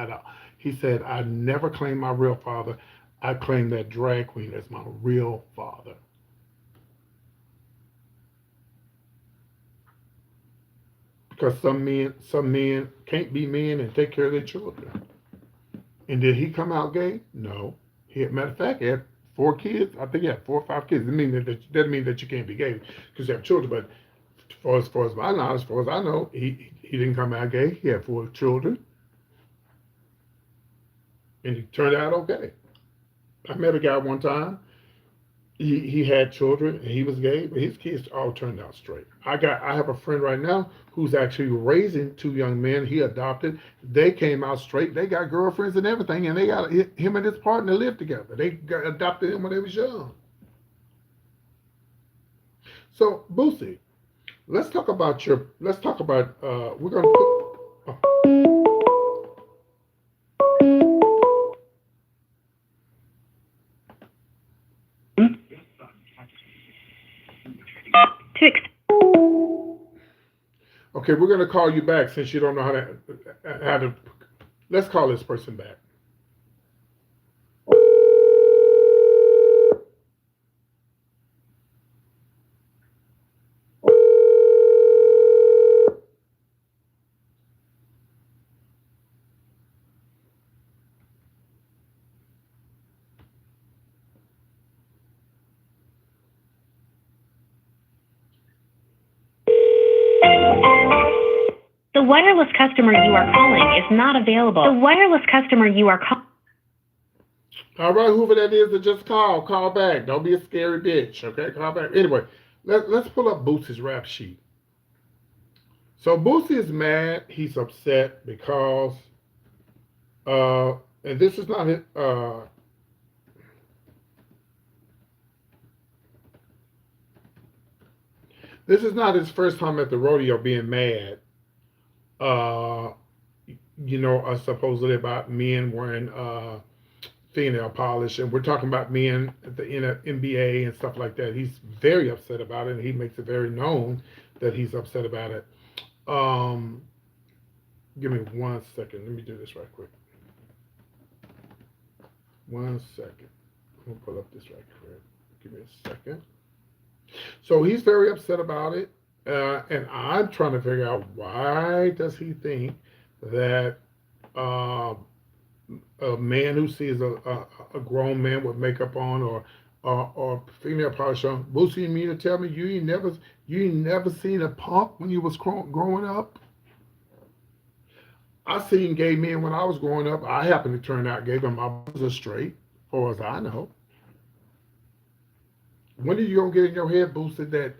I never claimed my real father. I claimed that drag queen as my real father. Because some men can't be men and take care of their children. And did he come out gay? No. Matter of fact, he had 4 kids. I think he had 4 or 5 kids. It doesn't mean that you can't be gay because you have children. But as far as my knowledge, as far as I know, he didn't come out gay. He had 4 children. And he turned out okay. I met a guy one time. He had children and he was gay, but his kids all turned out straight. I have a friend right now who's actually raising 2 young men. He adopted. They came out straight. They got girlfriends and everything, and they got him and his partner live together. They adopted him when they was young. So Boosie, let's talk about we're gonna put. Okay, we're going to call you back since you don't know how to. Let's call this person back. The wireless customer you are calling is not available. The wireless customer you are calling. All right, whoever that is, that just call back. Don't be a scary bitch, okay? Call back. Anyway, let's pull up Boosie's rap sheet. So Boosie is mad. He's upset because, and this is not his. This is not his first time at the rodeo being mad. Supposedly about men wearing fingernail polish, and we're talking about men at the NBA and stuff like that. He's very upset about it, and he makes it very known that he's upset about it. Give me 1 second. Let me do this right quick. 1 second. I'm gonna pull up this right quick. Give me a second. So he's very upset about it. And I'm trying to figure out, why does he think that a man who sees a grown man with makeup on or fingernail polish on, Boosie, you mean to tell me you ain't never seen a punk when you was growing up? I seen gay men when I was growing up. I happened to turn out gay, but my brothers are straight. far as I know. When are you gonna get in your head, boosted, that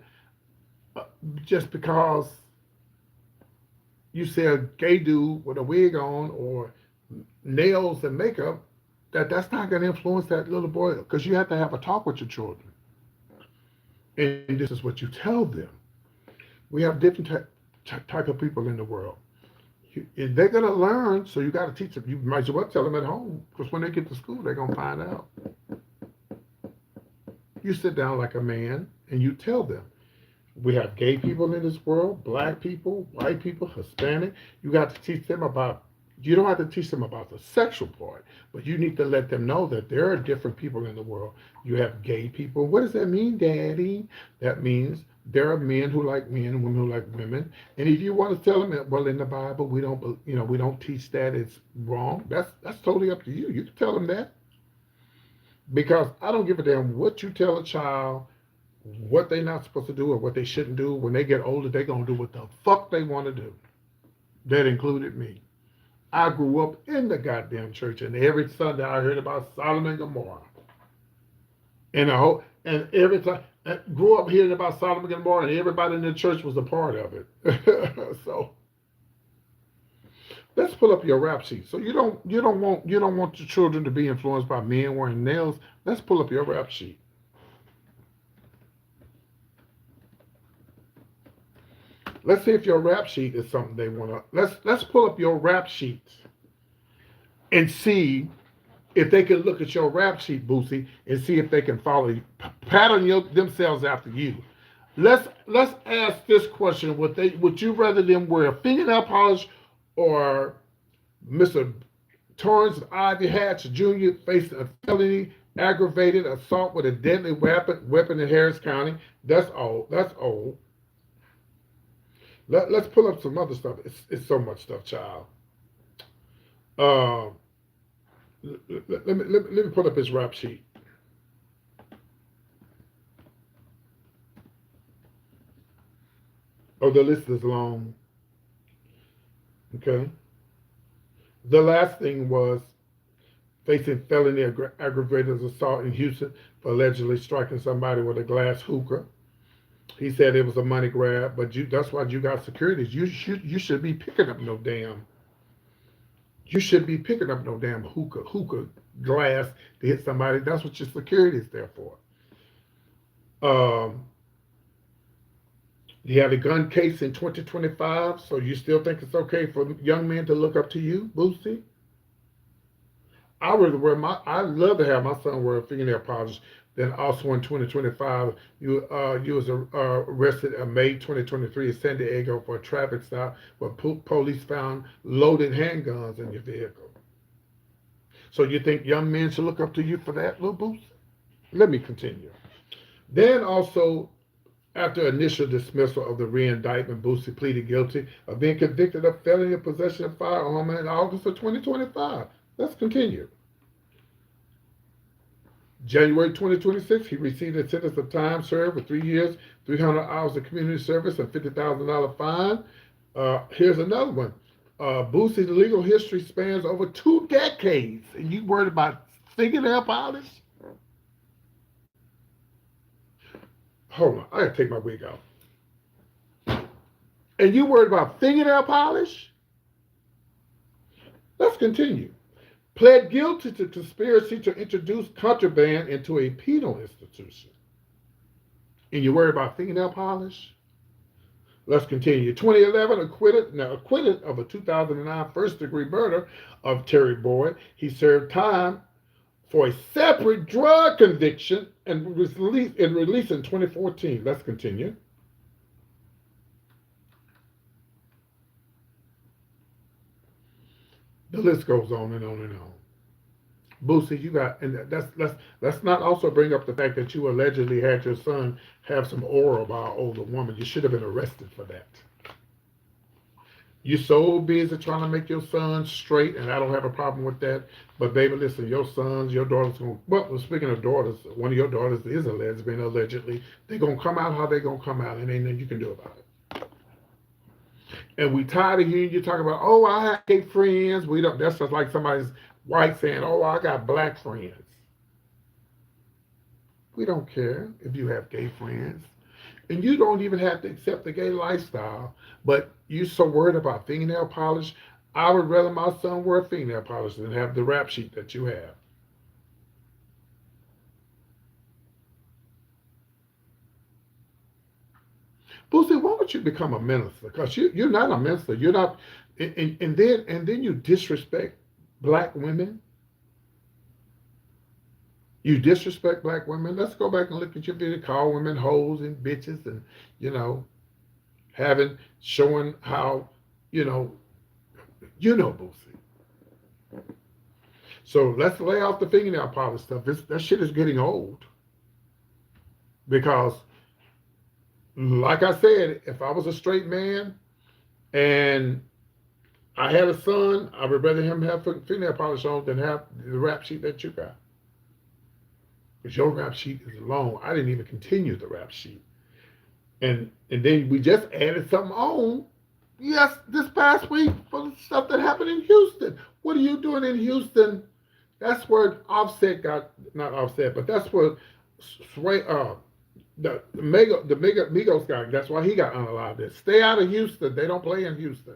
uh, just because you see a gay dude with a wig on or nails and makeup, that's not gonna influence that little boy? Because you have to have a talk with your children, and this is what you tell them. We have different type of people in the world. And they're gonna learn, so you got to teach them. You might as well tell them at home, because when they get to school, they're gonna find out. You sit down like a man and you tell them. We have gay people in this world, black people, white people, Hispanic. You got to teach them about. You don't have to teach them about the sexual part, but you need to let them know that there are different people in the world. You have gay people. What does that mean, Daddy? That means there are men who like men and women who like women. And if you want to tell them that, well, in the Bible, we don't, we don't teach that. It's wrong. That's totally up to you. You can tell them that, because I don't give a damn what you tell a child, what they're not supposed to do or what they shouldn't do. When they get older, they're gonna do what the fuck they want to do. That included me. I grew up in the goddamn church, and every Sunday I heard about Sodom and Gomorrah. And every time I grew up hearing about Sodom and Gomorrah, and everybody in the church was a part of it. So let's pull up your rap sheet. So you don't want your children to be influenced by men wearing nails. Let's pull up your rap sheet. Let's see if your rap sheet is something they want to. Let's pull up your rap sheet and see if they can look at your rap sheet, Boosie, and see if they can follow you, pattern themselves after you. Let's ask this question: Would you rather them wear fingernail polish or Mr. Torrance Ivy Hatch Jr. facing a felony aggravated assault with a deadly weapon in Harris County? That's old. Let's pull up some other stuff. It's so much stuff, child. Let me pull up his rap sheet. Oh, the list is long. Okay. The last thing was facing felony aggravated assault in Houston for allegedly striking somebody with a glass hookah. He said it was a money grab, but that's why you got securities. You should be picking up no damn. You should be picking up no damn hookah glass to hit somebody. That's what your security is there for. You had a gun case in 2025, so you still think it's okay for young men to look up to you, Boosie? I'd love to have my son wear a fingernail polish. Then also in 2025, you was arrested in May 2023 in San Diego for a traffic stop where police found loaded handguns in your vehicle. So you think young men should look up to you for that, little Boosie? Let me continue. Then also, after initial dismissal of the re-indictment, Boosie pleaded guilty of being convicted of felony possession of firearm in August of 2025. Let's continue. January 2026, he received a sentence of time served for 3 years, 300 hours of community service, and $50,000 fine. Here's another one. Boosie's legal history spans over 2 decades, and you worried about fingernail polish? Hold on, I gotta take my wig off. And you worried about fingernail polish? Let's continue. Pled guilty to conspiracy to introduce contraband into a penal institution. And you worry about fingernail polish? Let's continue. 2011, acquitted of a 2009 first-degree murder of Terry Boyd. He served time for a separate drug conviction and was released in 2014. Let's continue. The list goes on and on and on. Boosie, you got, and let's not also bring up the fact that you allegedly had your son have some oral by an older woman. You should have been arrested for that. You're so busy trying to make your son straight, and I don't have a problem with that. But baby, listen, your daughters gonna, well, speaking of daughters, one of your daughters is a lesbian, allegedly. They're gonna come out how they gonna come out, and ain't nothing you can do about it. And we tired of hearing you talk about, oh, I have gay friends. We don't. That's just like somebody's white saying, oh, I got black friends. We don't care if you have gay friends. And you don't even have to accept the gay lifestyle. But you're so worried about fingernail polish. I would rather my son wear fingernail polish than have the rap sheet that you have. Boosie, why don't you become a minister? Because you're not a minister. You're not, and then you disrespect black women. You disrespect black women. Let's go back and look at your video. Call women hoes and bitches, and you know, showing how, you know, Boosie. So let's lay off the fingernail polish stuff. That shit is getting old. Because, like I said, if I was a straight man and I had a son, I would rather him have fingernail polish on than have the rap sheet that you got. Because your rap sheet is long. I didn't even continue the rap sheet. And then we just added something on, yes, this past week for the stuff that happened in Houston. What are you doing in Houston? That's where Offset got, not Offset, but that's where the Migos guy, that's why he got unalived. Stay out of Houston. They don't play in Houston.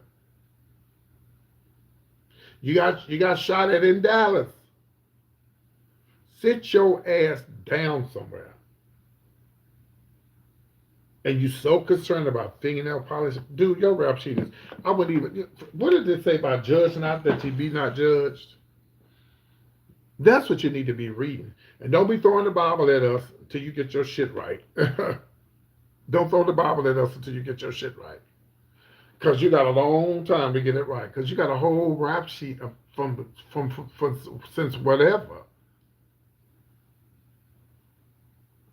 You got shot at in Dallas. Sit your ass down somewhere. And you so concerned about fingernail polish. Dude, your rap sheet is, I wouldn't even, what did it say about judge not that you be not judged? That's what you need to be reading. And don't be throwing the Bible at us until you get your shit right. Don't throw the Bible at us until you get your shit right. Because you got a long time to get it right. Because you got a whole rap sheet from since whatever.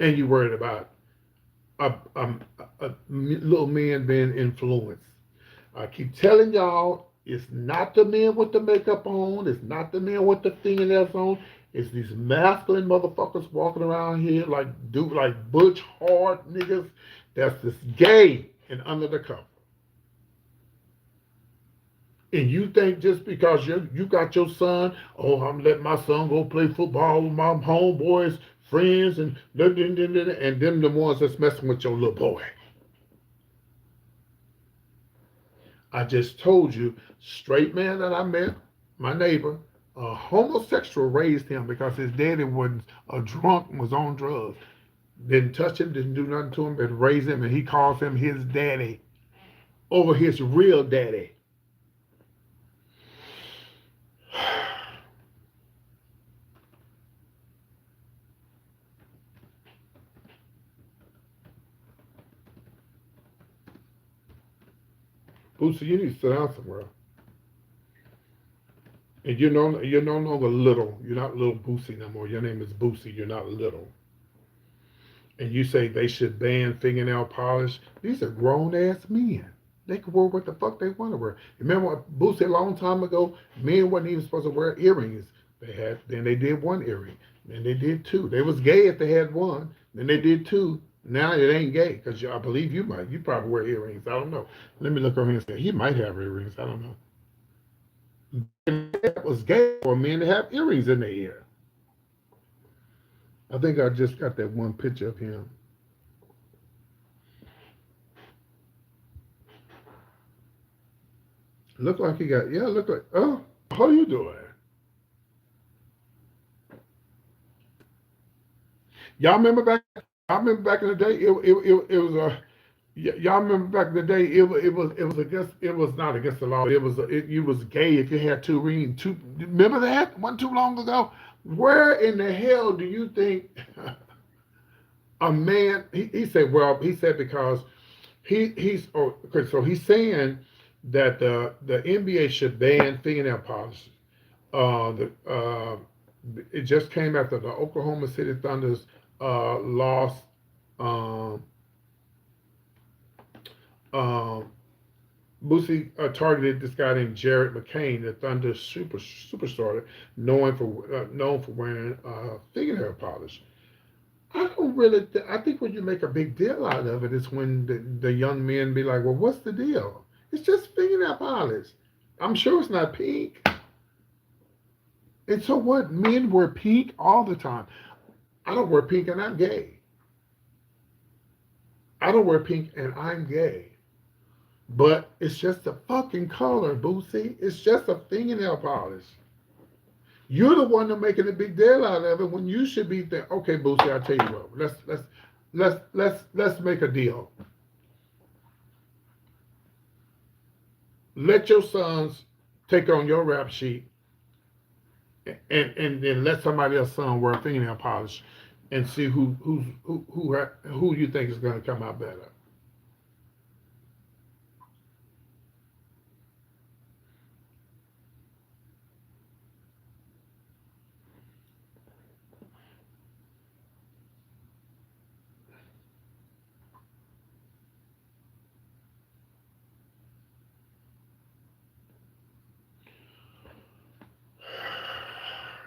And you worried about a little man being influenced. I keep telling y'all, it's not the men with the makeup on. It's not the men with the fingernails on. It's these masculine motherfuckers walking around here like butch hard niggas that's just gay and under the cover. And you think just because you got your son, oh, I'm letting my son go play football with my homeboys, friends, and them the ones that's messing with your little boy. I just told you, straight man that I met, my neighbor, a homosexual raised him because his daddy was a drunk and was on drugs. Didn't touch him, didn't do nothing to him, but raised him, and he calls him his daddy over his real daddy. Boosie, you need to sit down somewhere. And you're no longer little. You're not little Boosie no more. Your name is Boosie. You're not little. And you say they should ban fingernail polish. These are grown-ass men. They can wear what the fuck they want to wear. Remember what Boosie a long time ago, men wasn't even supposed to wear earrings. Then they did one earring. Then they did two. They was gay if they had one. Then they did two. Now it ain't gay, because I believe you might. You probably wear earrings. I don't know. Let me look over here and say, he might have earrings. I don't know. It was gay for men to have earrings in their ear. I think I just got that one picture of him. Look like he got, oh, how you doing? Y'all remember back in the day, it was a, y'all remember back in the day, it was not against the law. You was gay if you had two rings. Remember that? Wasn't too long ago. Where in the hell do you think a man? He said because so he's saying that the NBA should ban fingernail polish. It just came after the Oklahoma City Thunder's lost Boosie targeted this guy named Jared McCain, the Thunder superstar, known for wearing fingernail polish. I don't really. I think when you make a big deal out of it is when the young men be like, "Well, what's the deal? It's just fingernail polish. I'm sure it's not pink." And so what? Men wear pink all the time. I don't wear pink and I'm gay. I don't wear pink and I'm gay. But it's just a fucking color, Boosie. It's just a fingernail polish. You're the one that's making a big deal out of it when you should be there. Okay, Boosie, I'll tell you what. Let's make a deal. Let your sons take on your rap sheet and then let somebody else's son wear fingernail polish and see who you think is going to come out better.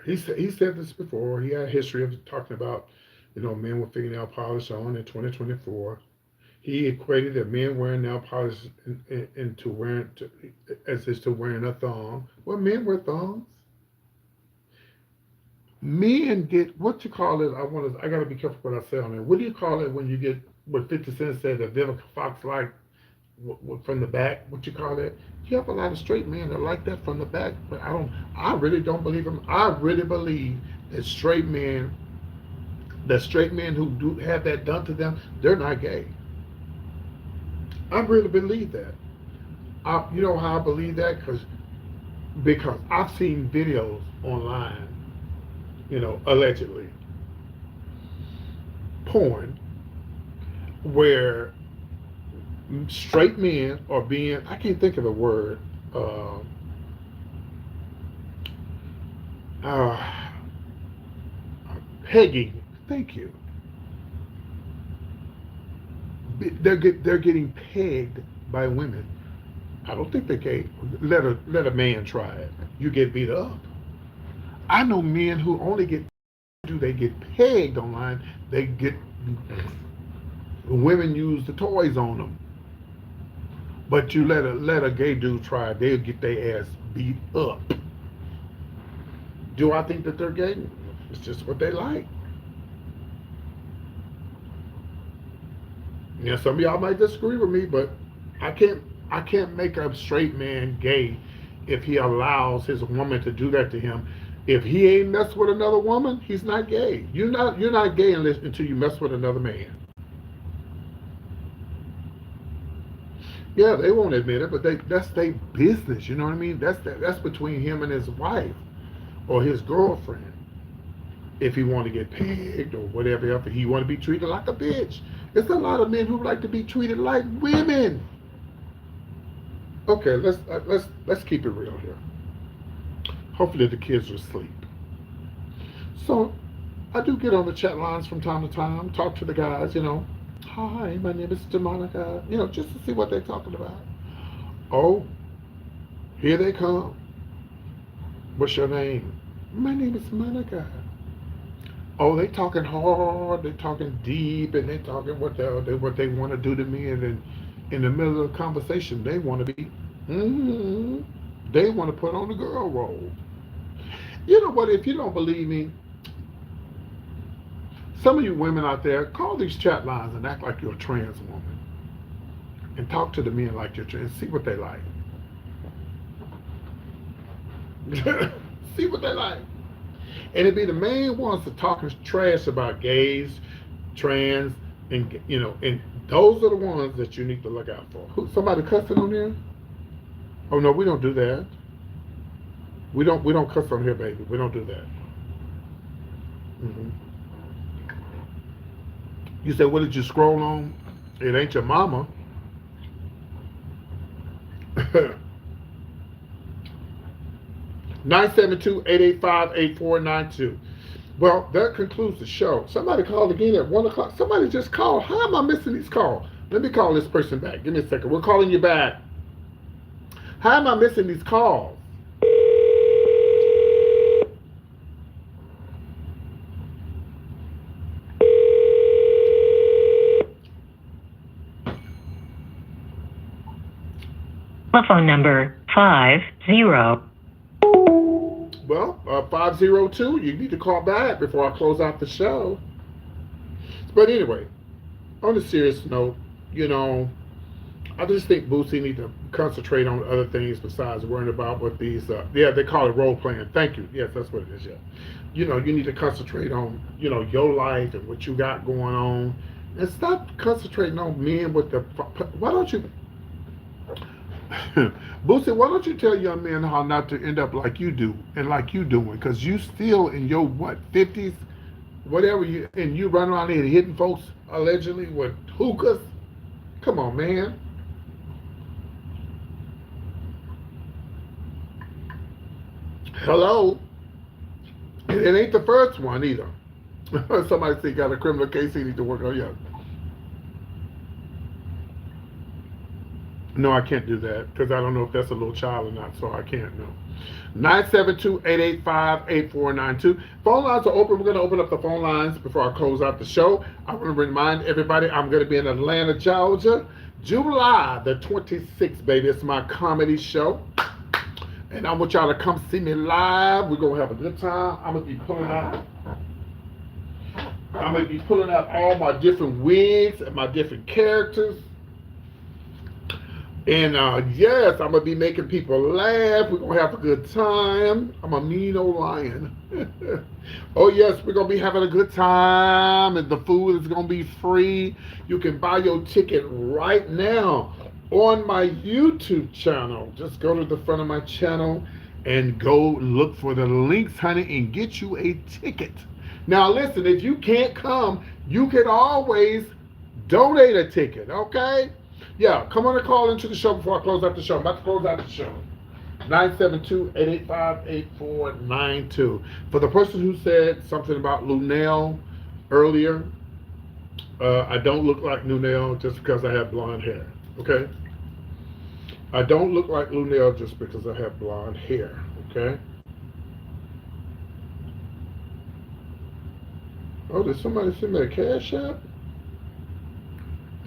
He said this before. He had a history of talking about, men with fingernail polish on in 2024. He equated that men wearing nail polish into as is to wearing a thong. Well, men wear thongs. Men get what you call it. I gotta be careful what I say on it. What do you call it when you get what 50 Cent said that Vivica Fox like from the back? What you call it? You have a lot of straight men that like that from the back, but I really don't believe them. I really believe that straight men who do have that done to them, they're not gay. I really believe that. You know how I believe that? Because I've seen videos online, allegedly, porn, where straight men are being, I can't think of the word, pegging. Thank you. They're getting pegged by women. I don't think they're gay. Let a man try it. You get beat up. I know men who only get pegged online. Women use the toys on them. But you let a gay dude try it, they'll get their ass beat up. Do I think that they're gay? It's just what they like. Some of y'all might disagree with me, but I can't make a straight man gay if he allows his woman to do that to him. If he ain't messed with another woman, he's not gay. You're not gay until you mess with another man. Yeah, they won't admit it, but that's their business. You know what I mean? That's between him and his wife or his girlfriend. If he want to get pegged or whatever, if he want to be treated like a bitch. There's a lot of men who like to be treated like women. Okay, let's keep it real here. Hopefully the kids are asleep. So I do get on the chat lines from time to time, talk to the guys, Hi, my name is Monica, just to see what they're talking about. Oh, here they come. What's your name? My name is Monica. Oh, they talking hard, they talking deep, and they talking what they want to do to me, and then in the middle of the conversation, they want to be, they want to put on the girl role. You know what? If you don't believe me, some of you women out there, call these chat lines and act like you're a trans woman, and talk to the men like you're trans. See what they like. See what they like. And it'd be the main ones that talking trash about gays, trans, and and those are the ones that you need to look out for. Somebody cussing on there? Oh no, we don't do that. We don't cuss on here, baby. We don't do that. You said, what did you scroll on? It ain't your mama. 972-885-8492. Well, that concludes the show. Somebody called again at 1 o'clock. Somebody just called. How am I missing these calls? Let me call this person back. Give me a second. We're calling you back. How am I missing these calls? Telephone number 50. Well, 502, you need to call back before I close out the show. But anyway, on a serious note, you know, I just think Boosie need to concentrate on other things besides worrying about what these, they call it role playing. Thank you. Yes, that's what it is, yeah. You know, you need to concentrate on, you know, your life and what you got going on. And stop concentrating on men with the, why don't you, Boosie, why don't you tell young men how not to end up like you do and like you doing? Because you still in your, 50s, whatever, and you run around here hitting folks allegedly with hookahs. Come on, man. Hello. And it ain't the first one either. Somebody say got a criminal case he need to work on. Yeah. No, I can't do that because I don't know if that's a little child or not, so I can't know. 972-885-8492. Phone lines are open. We're going to open up the phone lines before I close out the show. I want to remind everybody I'm going to be in Atlanta, Georgia, July the 26th, baby. It's my comedy show. And I want y'all to come see me live. We're going to have a good time. I'm going to be pulling out all my different wigs and my different characters. And yes, I'm going to be making people laugh. We're going to have a good time. I'm a mean old lion. Oh yes, we're going to be having a good time. And the food is going to be free. You can buy your ticket right now on my YouTube channel. Just go to the front of my channel and go look for the links, honey, and get you a ticket. Now listen, if you can't come, you can always donate a ticket, okay? Yeah, come on and call into the show before I close out the show. I'm about to close out the show. 972-885-8492. For the person who said something about Lunel earlier, I don't look like Lunel just because I have blonde hair, okay? I don't look like Lunel just because I have blonde hair, okay? Oh, did somebody send me a cash app?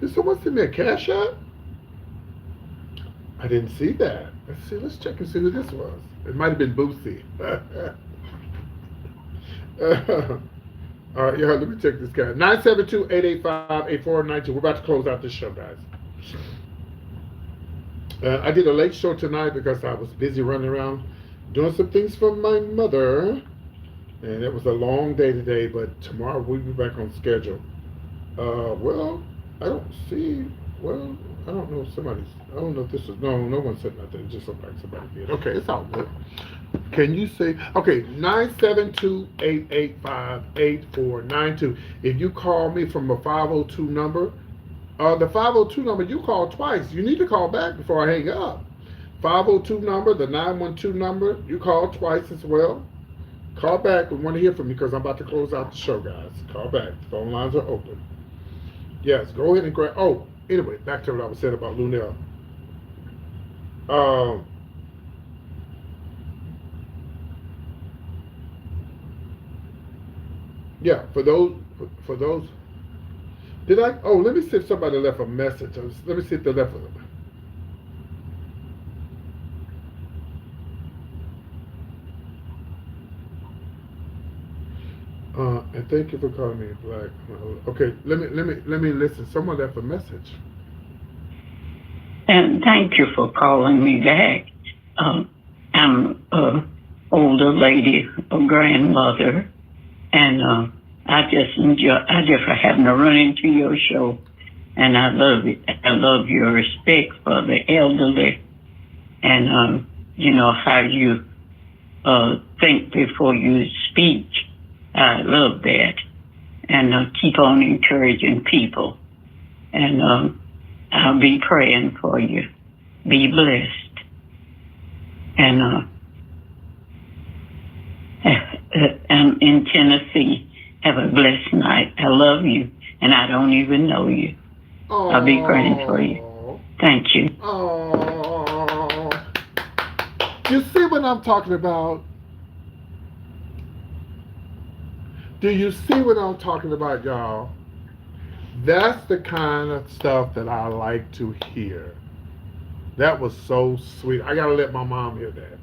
Did someone send me a cash app? I didn't see that. Let's see. Let's check and see who this was. It might have been Boosie. All right, yeah, let me check this guy. 972-885-8492. We're about to close out this show, guys. I did a late show tonight because I was busy running around doing some things for my mother. And it was a long day today, but tomorrow we'll be back on schedule. Well, I don't see, well, I don't know if somebody's, I don't know if this is, no one said nothing. It just looked like somebody did. Okay, it's all good. Can you say, okay, 972-885-8492. If you call me from a 502 number, the 502 number, you call twice. You need to call back before I hang up. 502 number, the 912 number, you call twice as well. Call back. We want to hear from you because I'm about to close out the show, guys. Call back. The phone lines are open. Yes, go ahead and grab. Oh, anyway, back to what I was saying about Lunel. Yeah, for those. Did I? Oh, let me see if somebody left a message. Let me see if they left a. And thank you for calling me black. Okay, let me listen. Someone left a message. And thank you for calling me back. I'm an older lady, a grandmother, and I just happen to run into your show, and I love it. I love your respect for the elderly, and you know how you think before you speak. I love that. And keep on encouraging people. And I'll be praying for you. Be blessed. And I'm in Tennessee. Have a blessed night. I love you. And I don't even know you. Aww. I'll be praying for you. Thank you. Oh, you see what I'm talking about? Do you see what I'm talking about, y'all? That's the kind of stuff that I like to hear. That was so sweet. I gotta let my mom hear that.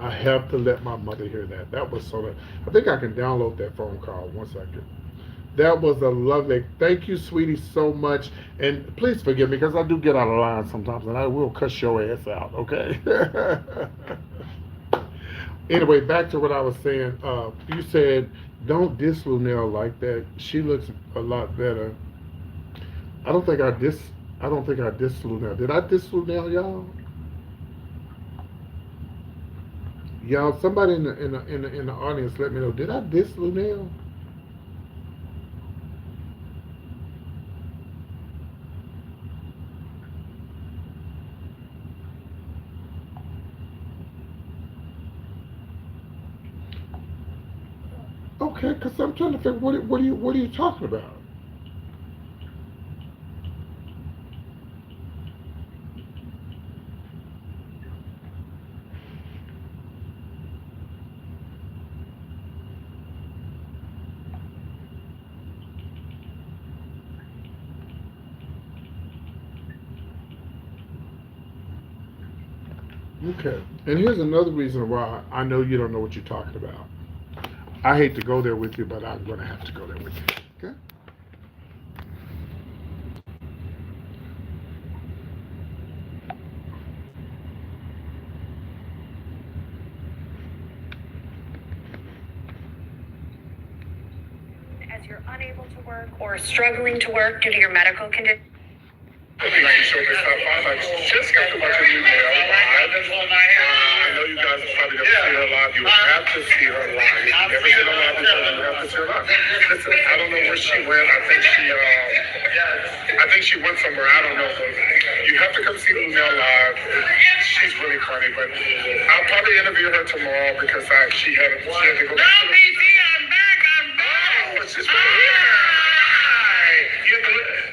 I have to let my mother hear that. That was so that I think I can download that phone call. 1 second. That was a lovely. Thank you, sweetie, so much. And please forgive me because I do get out of line sometimes, and I will cuss your ass out. Okay. Anyway, back to what I was saying. You said don't diss Lunell like that. She looks a lot better. I don't think I diss. I don't think I dissed Lunell. Did I diss Lunell, y'all? Y'all, somebody in the audience, let me know. Did I diss Lunell? Okay, because I'm trying to figure what are you talking about? Okay, and here's another reason why I know you don't know what you're talking about. I hate to go there with you, but I'm going to have to go there with you. Okay. As you're unable to work or struggling to work due to your medical condition. I just got to watch a new video live. I know you guys have probably never seen her live. You have to see her live. If you've never seen her live before, you have to see her live. Listen, I don't know where she went. I think she went somewhere. I don't know. But you have to come see Lunell live. She's really funny. But I'll probably interview her tomorrow because she had to go. No, PT, I'm back. Oh, it's just right here.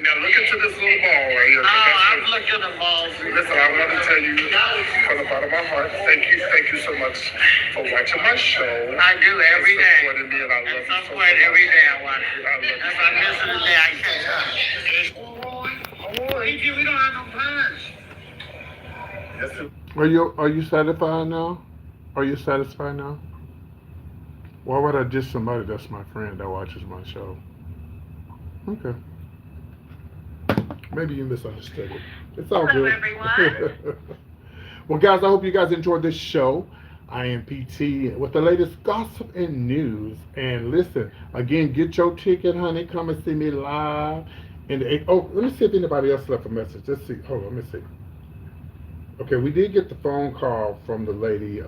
Now look into this little ball right here. I'm looking at the balls. Listen, I want to tell you from the bottom of my heart, thank you so much for watching my show. I do every day. Supporting me, and I love you At some so point, much. every day I watch it. I love you If so I much. miss it a day, I catch up. Oh, EG, we don't have no plans. Yes, sir. Are you satisfied now? Are you satisfied now? Why would I diss somebody that's my friend that watches my show? Okay. Maybe you misunderstood it. It's all Hello, good. everyone. Well, guys, I hope you guys enjoyed this show. I am PT with the latest gossip and news. And listen, again, get your ticket, honey. Come and see me live. And let me see if anybody else left a message. Let's see. Hold on, let me see. Okay, we did get the phone call from the lady,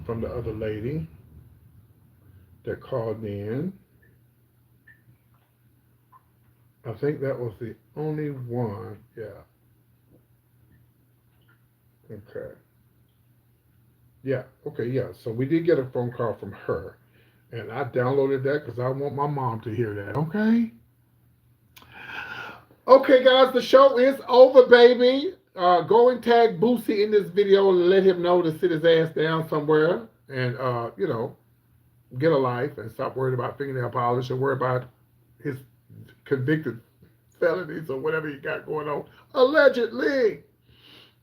from the other lady that called in. I think that was the only one. Yeah. Okay. Yeah. Okay. Yeah. So we did get a phone call from her, and I downloaded that because I want my mom to hear that. Okay. Okay, guys, the show is over, baby. Go and tag Boosie in this video and let him know to sit his ass down somewhere and get a life and stop worrying about fingernail polish and worry about his convicted felonies or whatever he got going on. Allegedly.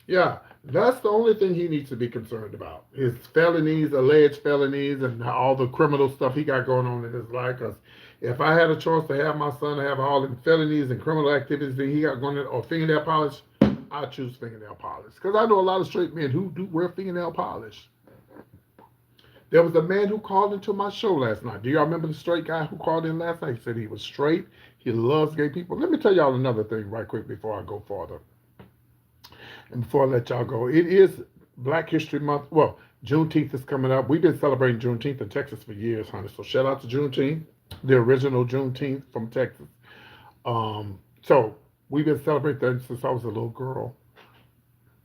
Yeah, that's the only thing he needs to be concerned about. His felonies, alleged felonies, and all the criminal stuff he got going on in his life. Because if I had a choice to have my son have all the felonies and criminal activities that he got going on, or fingernail polish, I choose fingernail polish. Because I know a lot of straight men who do wear fingernail polish. There was a man who called into my show last night. Do y'all remember the straight guy who called in last night? He said he was straight. He loves gay people. Let me tell y'all another thing right quick before I go farther. And before I let y'all go, it is Black History Month. Well, Juneteenth is coming up. We've been celebrating Juneteenth in Texas for years, honey. So shout out to Juneteenth, the original Juneteenth from Texas. So we've been celebrating that since I was a little girl.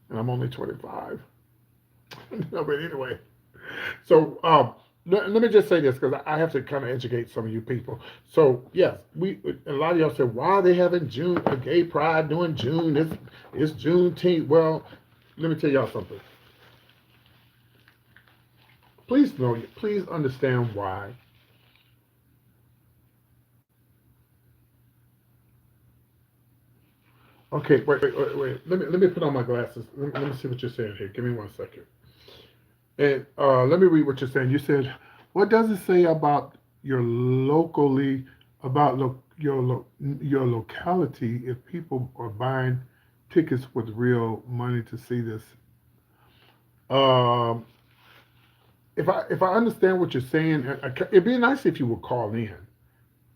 And I'm only 25. No, but anyway. So let me just say this because I have to kind of educate some of you people. So yes, a lot of y'all said, why are they having a gay pride during June? It's Juneteenth. Well, let me tell y'all something. Please understand why. Okay, wait. Let me put on my glasses. Let me see what you're saying here. Give me 1 second. And let me read what you're saying. You said, what does it say about your locally, about your locality if people are buying tickets with real money to see this? Um, if I understand what you're saying, it'd be nice if you would call in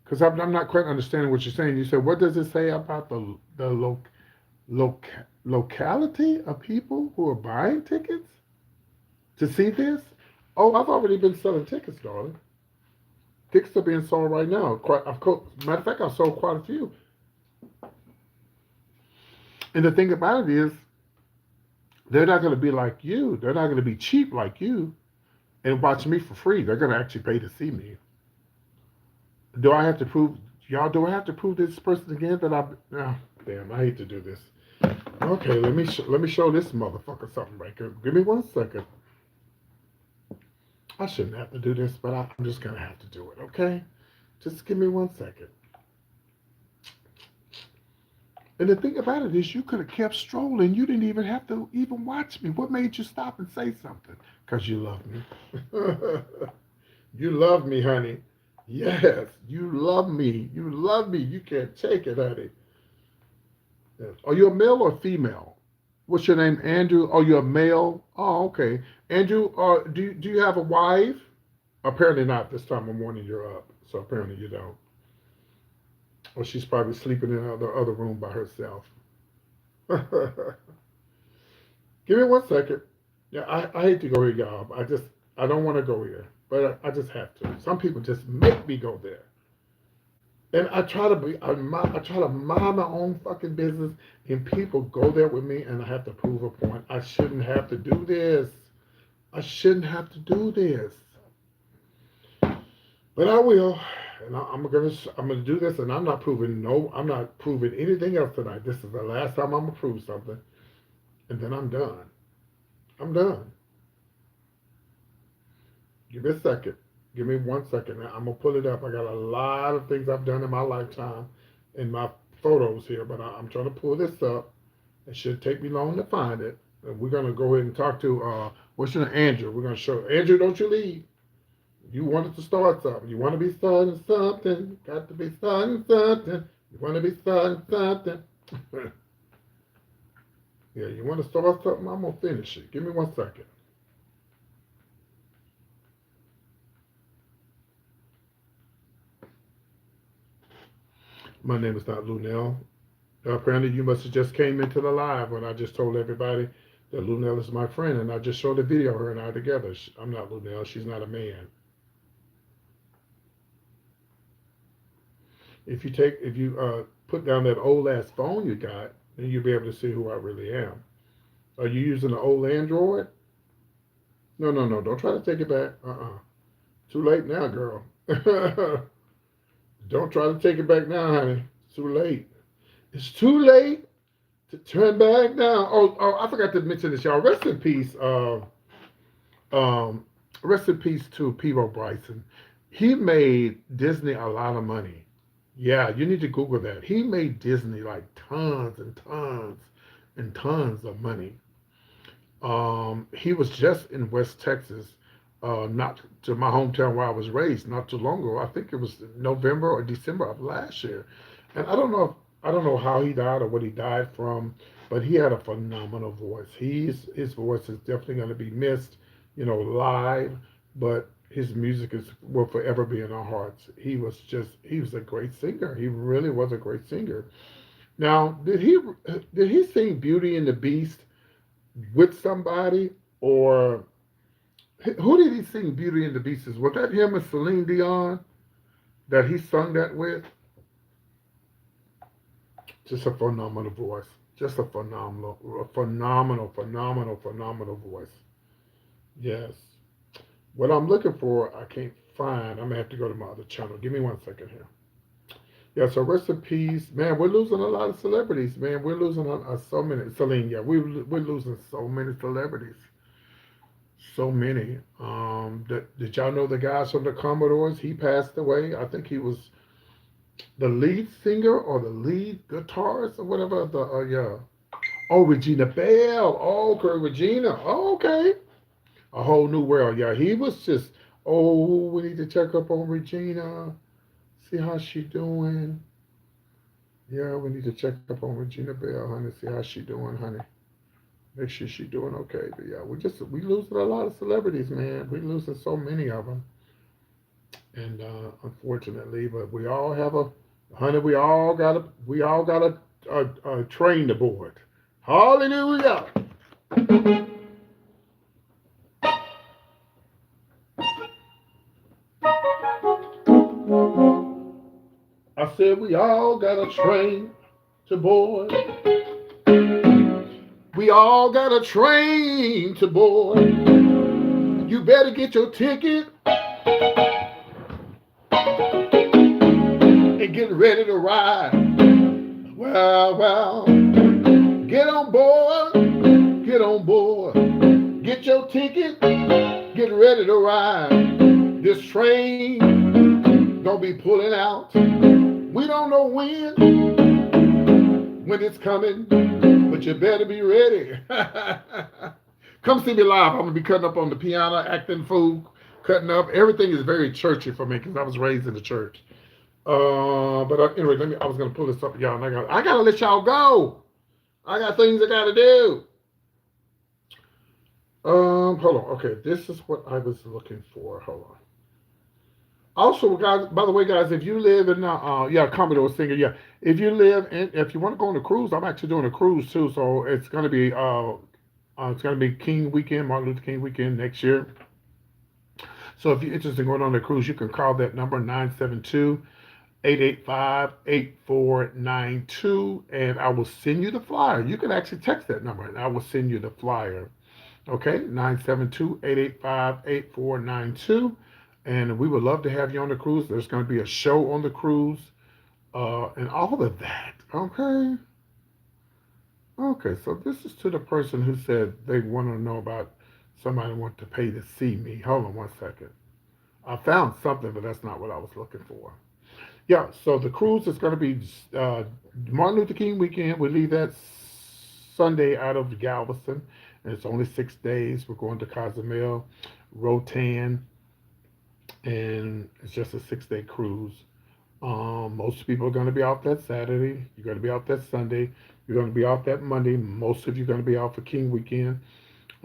because I'm not quite understanding what you're saying. You said, what does it say about loc, locality of people who are buying tickets to see this? Oh, I've already been selling tickets, darling. Tickets are being sold right now. Matter of fact, I've sold quite a few. And the thing about it is, they're not going to be like you. They're not going to be cheap like you and watch me for free. They're going to actually pay to see me. Do I have to prove, y'all? Do I have to prove this person again that I? Oh, damn, I hate to do this. Okay, let me show this motherfucker something right here. Give me 1 second. I shouldn't have to do this, but I'm just gonna have to do it. Okay, just give me 1 second. And the thing about it is, you could have kept strolling. You didn't even have to even watch me. What made you stop and say something? Because you love me. You love me, honey. Yes, you love me. You love me. You can't take it, honey. Yes. Are you a male or female? What's your name, Andrew? Oh, you're a male. Oh, okay. Andrew, do you have a wife? Apparently not. This time of morning you're up, so apparently you don't. Or she's probably sleeping in the other room by herself. Give me 1 second. Yeah, I hate to go here, y'all. I don't want to go here, but I just have to. Some people just make me go there. And I try to mind my own fucking business, and people go there with me, and I have to prove a point. I shouldn't have to do this. I shouldn't have to do this, but I will. And I'm gonna do this, and I'm not proving anything else tonight. This is the last time I'm gonna prove something, and then I'm done. I'm done. Give me a second. Give me 1 second. Now, I'm gonna pull it up. I got a lot of things I've done in my lifetime in my photos here, but I'm trying to pull this up. It should take me long to find it. And we're gonna go ahead and talk to what's your name, Andrew. We're gonna show Andrew. Don't you leave. You wanted to start something. You want to be starting something. Got to be starting something. You want to be starting something. Yeah, you want to start something. I'm gonna finish it. Give me 1 second. My name is not Lunel. Apparently, you must have just came into the live when I just told everybody that Lunel is my friend, and I just showed a video of her and I together. I'm not Lunel. She's not a man. If you put down that old ass phone you got, then you'll be able to see who I really am. Are you using an old Android? No. Don't try to take it back. Too late now, girl. Don't try to take it back now, honey. It's too late. It's too late to turn back now. Oh, I forgot to mention this, y'all. Rest in peace to P.O. Bryson. He made Disney a lot of money. Yeah, you need to Google that. He made Disney like tons and tons and tons of money. He was just in West Texas, not to my hometown where I was raised, not too long ago. I think it was November or December of last year, and I don't know how he died or what he died from, but he had a phenomenal voice. His voice is definitely going to be missed, live, but his music will forever be in our hearts. He was a great singer. He really was a great singer. Now, did he sing Beauty and the Beast with somebody, or who did he sing Beauty and the Beast with? Was that him and Celine Dion that he sung that with? Just a phenomenal voice. Just a phenomenal voice. Yes. What I'm looking for, I can't find. I'm gonna have to go to my other channel. Give me 1 second here. Yeah, so rest in peace, man. We're losing a lot of celebrities, man. We're losing so many. Celine, yeah, we're losing so many celebrities, so many. Did y'all know the guys from the Commodores? He passed away. I think he was the lead singer or the lead guitarist or whatever. Yeah. Oh, Regina Bell. Oh, okay, Regina. Oh, okay. A whole new world. Yeah, he was just. Oh, we need to check up on Regina. See how she doing. Yeah, we need to check up on Regina Bell, honey. See how she doing, honey. Make sure she doing okay. But yeah, we losing a lot of celebrities, man. We losing so many of them, and unfortunately, but we all have a, honey. We all got a train to board. Hallelujah. I said we all got a train to board. We all got a train to board. You better get your ticket and get ready to ride. Well, get on board, get on board. Get your ticket, get ready to ride. This train gonna be pulling out. We don't know when it's coming, but you better be ready. Come see me live. I'm gonna be cutting up on the piano, acting fool, cutting up. Everything is very churchy for me because I was raised in the church. Anyway, I was gonna pull this up, y'all, and I gotta let y'all go. I got things I gotta do. Hold on. Okay, this is what I was looking for. Hold on. Also, guys, by the way, guys, if you live in, yeah, Commodore singer, yeah. If you want to go on a cruise, I'm actually doing a cruise too. So it's gonna be King Weekend, Martin Luther King Weekend next year. So if you're interested in going on a cruise, you can call that number 972-885-8492, and I will send you the flyer. You can actually text that number, and I will send you the flyer. Okay, 972-885-8492. And we would love to have you on the cruise. There's going to be a show on the cruise and all of that. Okay. Okay, so this is to the person who said they want to know about somebody want to pay to see me. Hold on one second. I found something, but that's not what I was looking for. Yeah, so the cruise is going to be Martin Luther King weekend. We leave that Sunday out of Galveston, and it's only 6 days. We're going to Cozumel, Rotan, and it's just a 6-day cruise. Most people are going to be out that Saturday. You're going to be out that Sunday. You're going to be out that Monday. Most of you are going to be out for King weekend.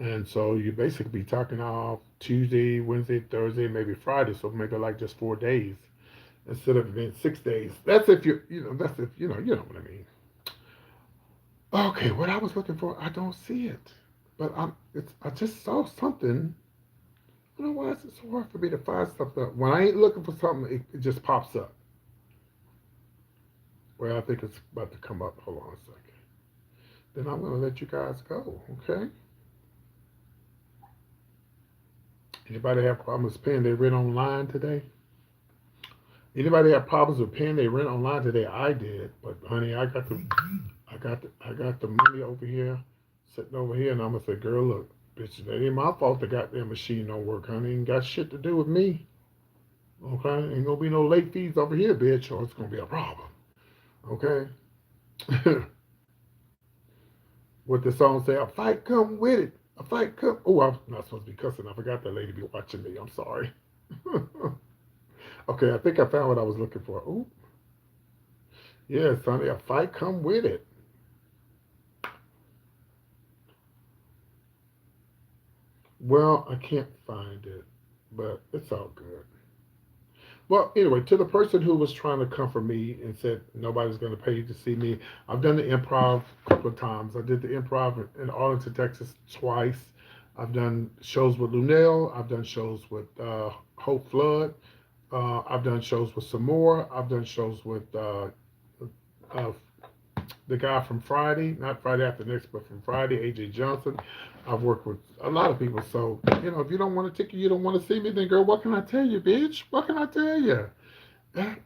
And so you basically be talking off Tuesday, Wednesday, Thursday, maybe Friday. So maybe like just 4 days instead of being 6 days. That's if that's if, you know what I mean. Okay, what I was looking for, I don't see it. But I just saw something. I don't know why it's so hard for me to find stuff. When I ain't looking for something, it just pops up. Well, I think it's about to come up. Hold on a second. Then I'm going to let you guys go, okay? Anybody have problems paying their rent online today? Anybody have problems with paying their rent online today? I did, but honey, I got the money over here, sitting over here, and I'm gonna say, girl, look, bitch, that ain't my fault the goddamn machine don't work, honey. Ain't got shit to do with me. Okay? Ain't gonna be no late fees over here, bitch, or it's gonna be a problem. Okay? What the song say? A fight come with it. A fight come. Oh, I'm not supposed to be cussing. I forgot that lady be watching me. I'm sorry. Okay, I think I found what I was looking for. Oh, yeah, Sonny, a fight come with it. Well, I can't find it, but it's all good. Well, anyway, to the person who was trying to comfort me and said nobody's going to pay you to see me, I've done the improv a couple of times. I did the improv in Arlington, Texas twice. I've done shows with Lunel. I've done shows with Hope Flood. I've done shows with some more. I've done shows with uh, the guy from Friday, not Friday After Next, but from Friday, AJ Johnson. I've worked with a lot of people. So, if you don't want a ticket, you don't want to see me, then girl, what can I tell you, bitch? What can I tell you?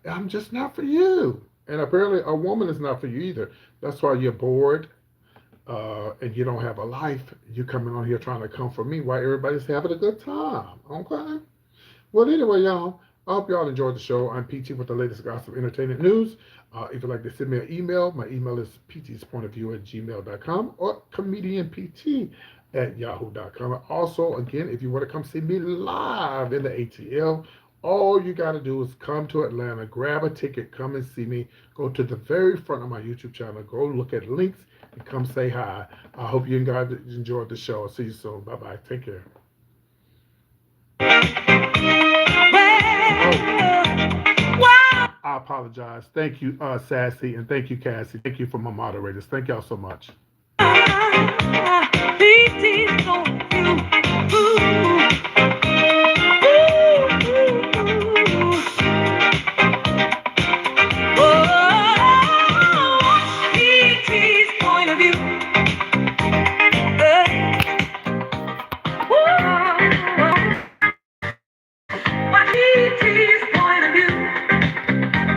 I'm just not for you. And apparently a woman is not for you either. That's why you're bored and you don't have a life. You coming on here trying to comfort me while everybody's having a good time. Okay? Well, anyway, y'all, I hope y'all enjoyed the show. I'm PT with the latest gossip entertainment news. If you'd like to send me an email, my email is PTsPointofview@gmail.com or comedianpt@yahoo.com. Also, again, if you want to come see me live in the ATL, all you got to do is come to Atlanta, grab a ticket, come and see me. Go to the very front of my YouTube channel, go look at links, and come say hi. I hope you guys enjoyed the show. I'll see you soon. Bye-bye. Take care. I apologize. Thank you, Sassy, and thank you, Cassie. Thank you for my moderators. Thank y'all so much. PT's point of view. My PT's point of view.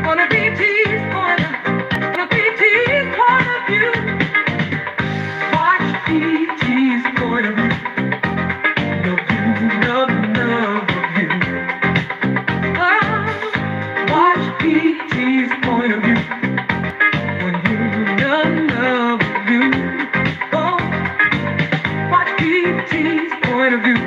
Gonna PT's point of view. Watch PT's point of view. No view, no view. Watch PT's point of view. When you love view. Oh, watch PT's point of view.